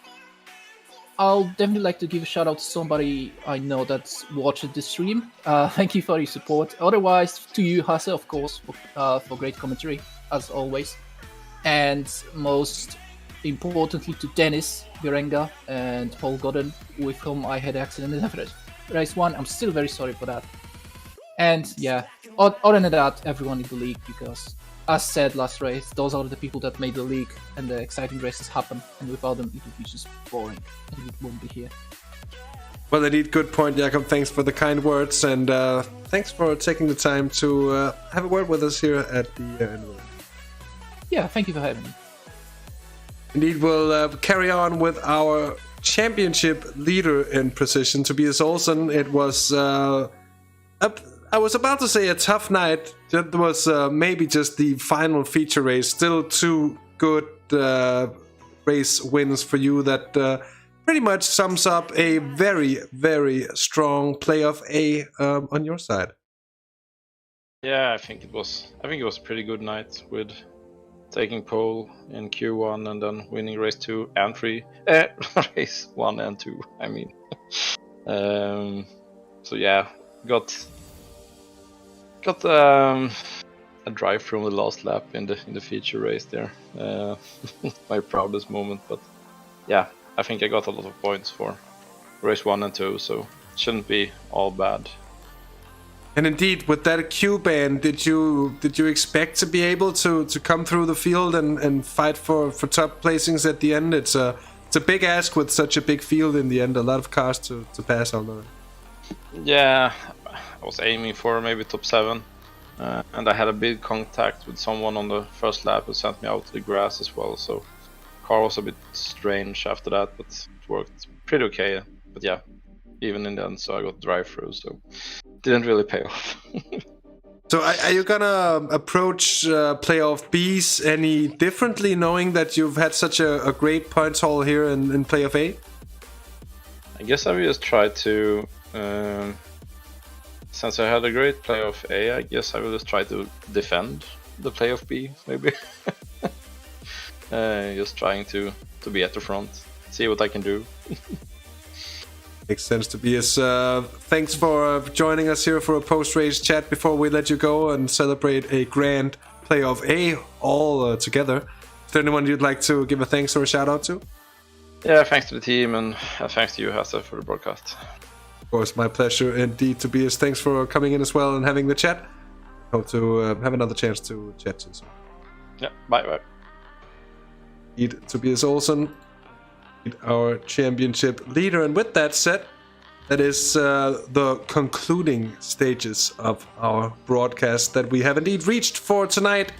I'll definitely like to give a shout out to somebody I know that's watched the stream. Thank you for your support. Otherwise, to you, Hasse, of course, for great commentary, as always. And most importantly, to Dennis Berenga and Paul Godden, with whom I had an accident in race 1. I'm still very sorry for that. And yeah, other than that, everyone in the league, because as said last race, those are the people that made the league and the exciting races happen, and without them it would be just boring and we won't be here. Well, indeed, good point, Jakob. Thanks for the kind words, and thanks for taking the time to have a word with us here at the end. Yeah, thank you for having me. Indeed, we'll carry on with our championship leader in precision, Tobias Olsen. It was I was about to say a tough night. That was maybe just the final feature race. Still 2 good race wins for you. That pretty much sums up a very, very strong playoff A on your side. Yeah, I think it was a pretty good night with taking pole in Q1 and then winning race 2 and 3. Race 1 and 2, I mean. So yeah, got a drive from the last lap in the feature race there. My proudest moment, but yeah, I think I got a lot of points for race 1 and 2, so it shouldn't be all bad. And indeed, with that Q ban, did you expect to be able to come through the field and fight for top placings at the end? It's a big ask with such a big field in the end. A lot of cars to pass on there. Yeah, I was aiming for maybe top 7, and I had a big contact with someone on the first lap who sent me out to the grass as well. So car was a bit strange after that, but it worked pretty okay. But yeah, even in the end, so I got drive through, so didn't really pay off. So are you gonna approach playoff Bs any differently, knowing that you've had such a great points haul here in playoff A? I guess I will just try to, since I had a great playoff A, I guess I will just try to defend the playoff B, maybe. Just trying to be at the front, see what I can do. Makes sense, Tobias. Thanks for joining us here for a post-race chat before we let you go and celebrate a grand playoff A all together. Is there anyone you'd like to give a thanks or a shout out to? Yeah, thanks to the team and thanks to you, Hasse, for the broadcast. Of course, my pleasure indeed, Tobias. Thanks for coming in as well and having the chat. Hope to have another chance to chat soon. Yeah, bye. Tobias Olsen, our championship leader. And with that said, that is the concluding stages of our broadcast that we have indeed reached for tonight.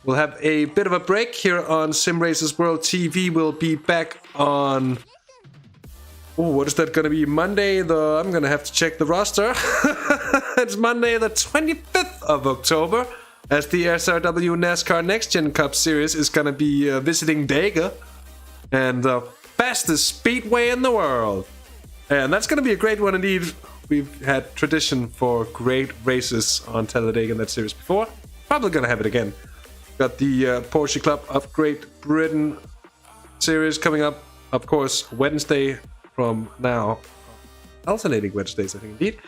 We'll have a bit of a break here on Sim Racers World TV. We'll be back on... Oh, what is that going to be? Monday I'm going to have to check the roster. It's Monday the 25th of October, as the SRW NASCAR Next Gen Cup Series is going to be visiting Dega, and the fastest speedway in the world. And that's going to be a great one indeed. We've had tradition for great races on Talladega in that series before. Probably going to have it again. Got the Porsche Club of Great Britain series coming up, of course, Wednesday from now. Alternating Wednesdays, I think, indeed.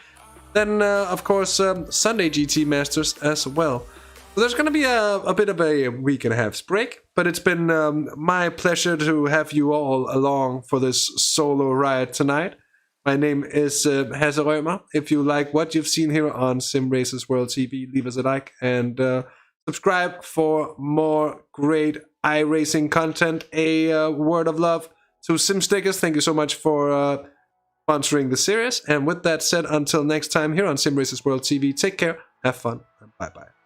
Then, of course, Sunday GT Masters as well. So there's going to be a bit of a week and a half's break, but it's been my pleasure to have you all along for this solo ride tonight. My name is Hasse Rømer. If you like what you've seen here on Sim Racers World TV, leave us a like and subscribe for more great iRacing content. A word of love to Sim Stickers. Thank you so much for sponsoring the series. And with that said, until next time here on Sim Racers World TV, take care, have fun, and bye-bye.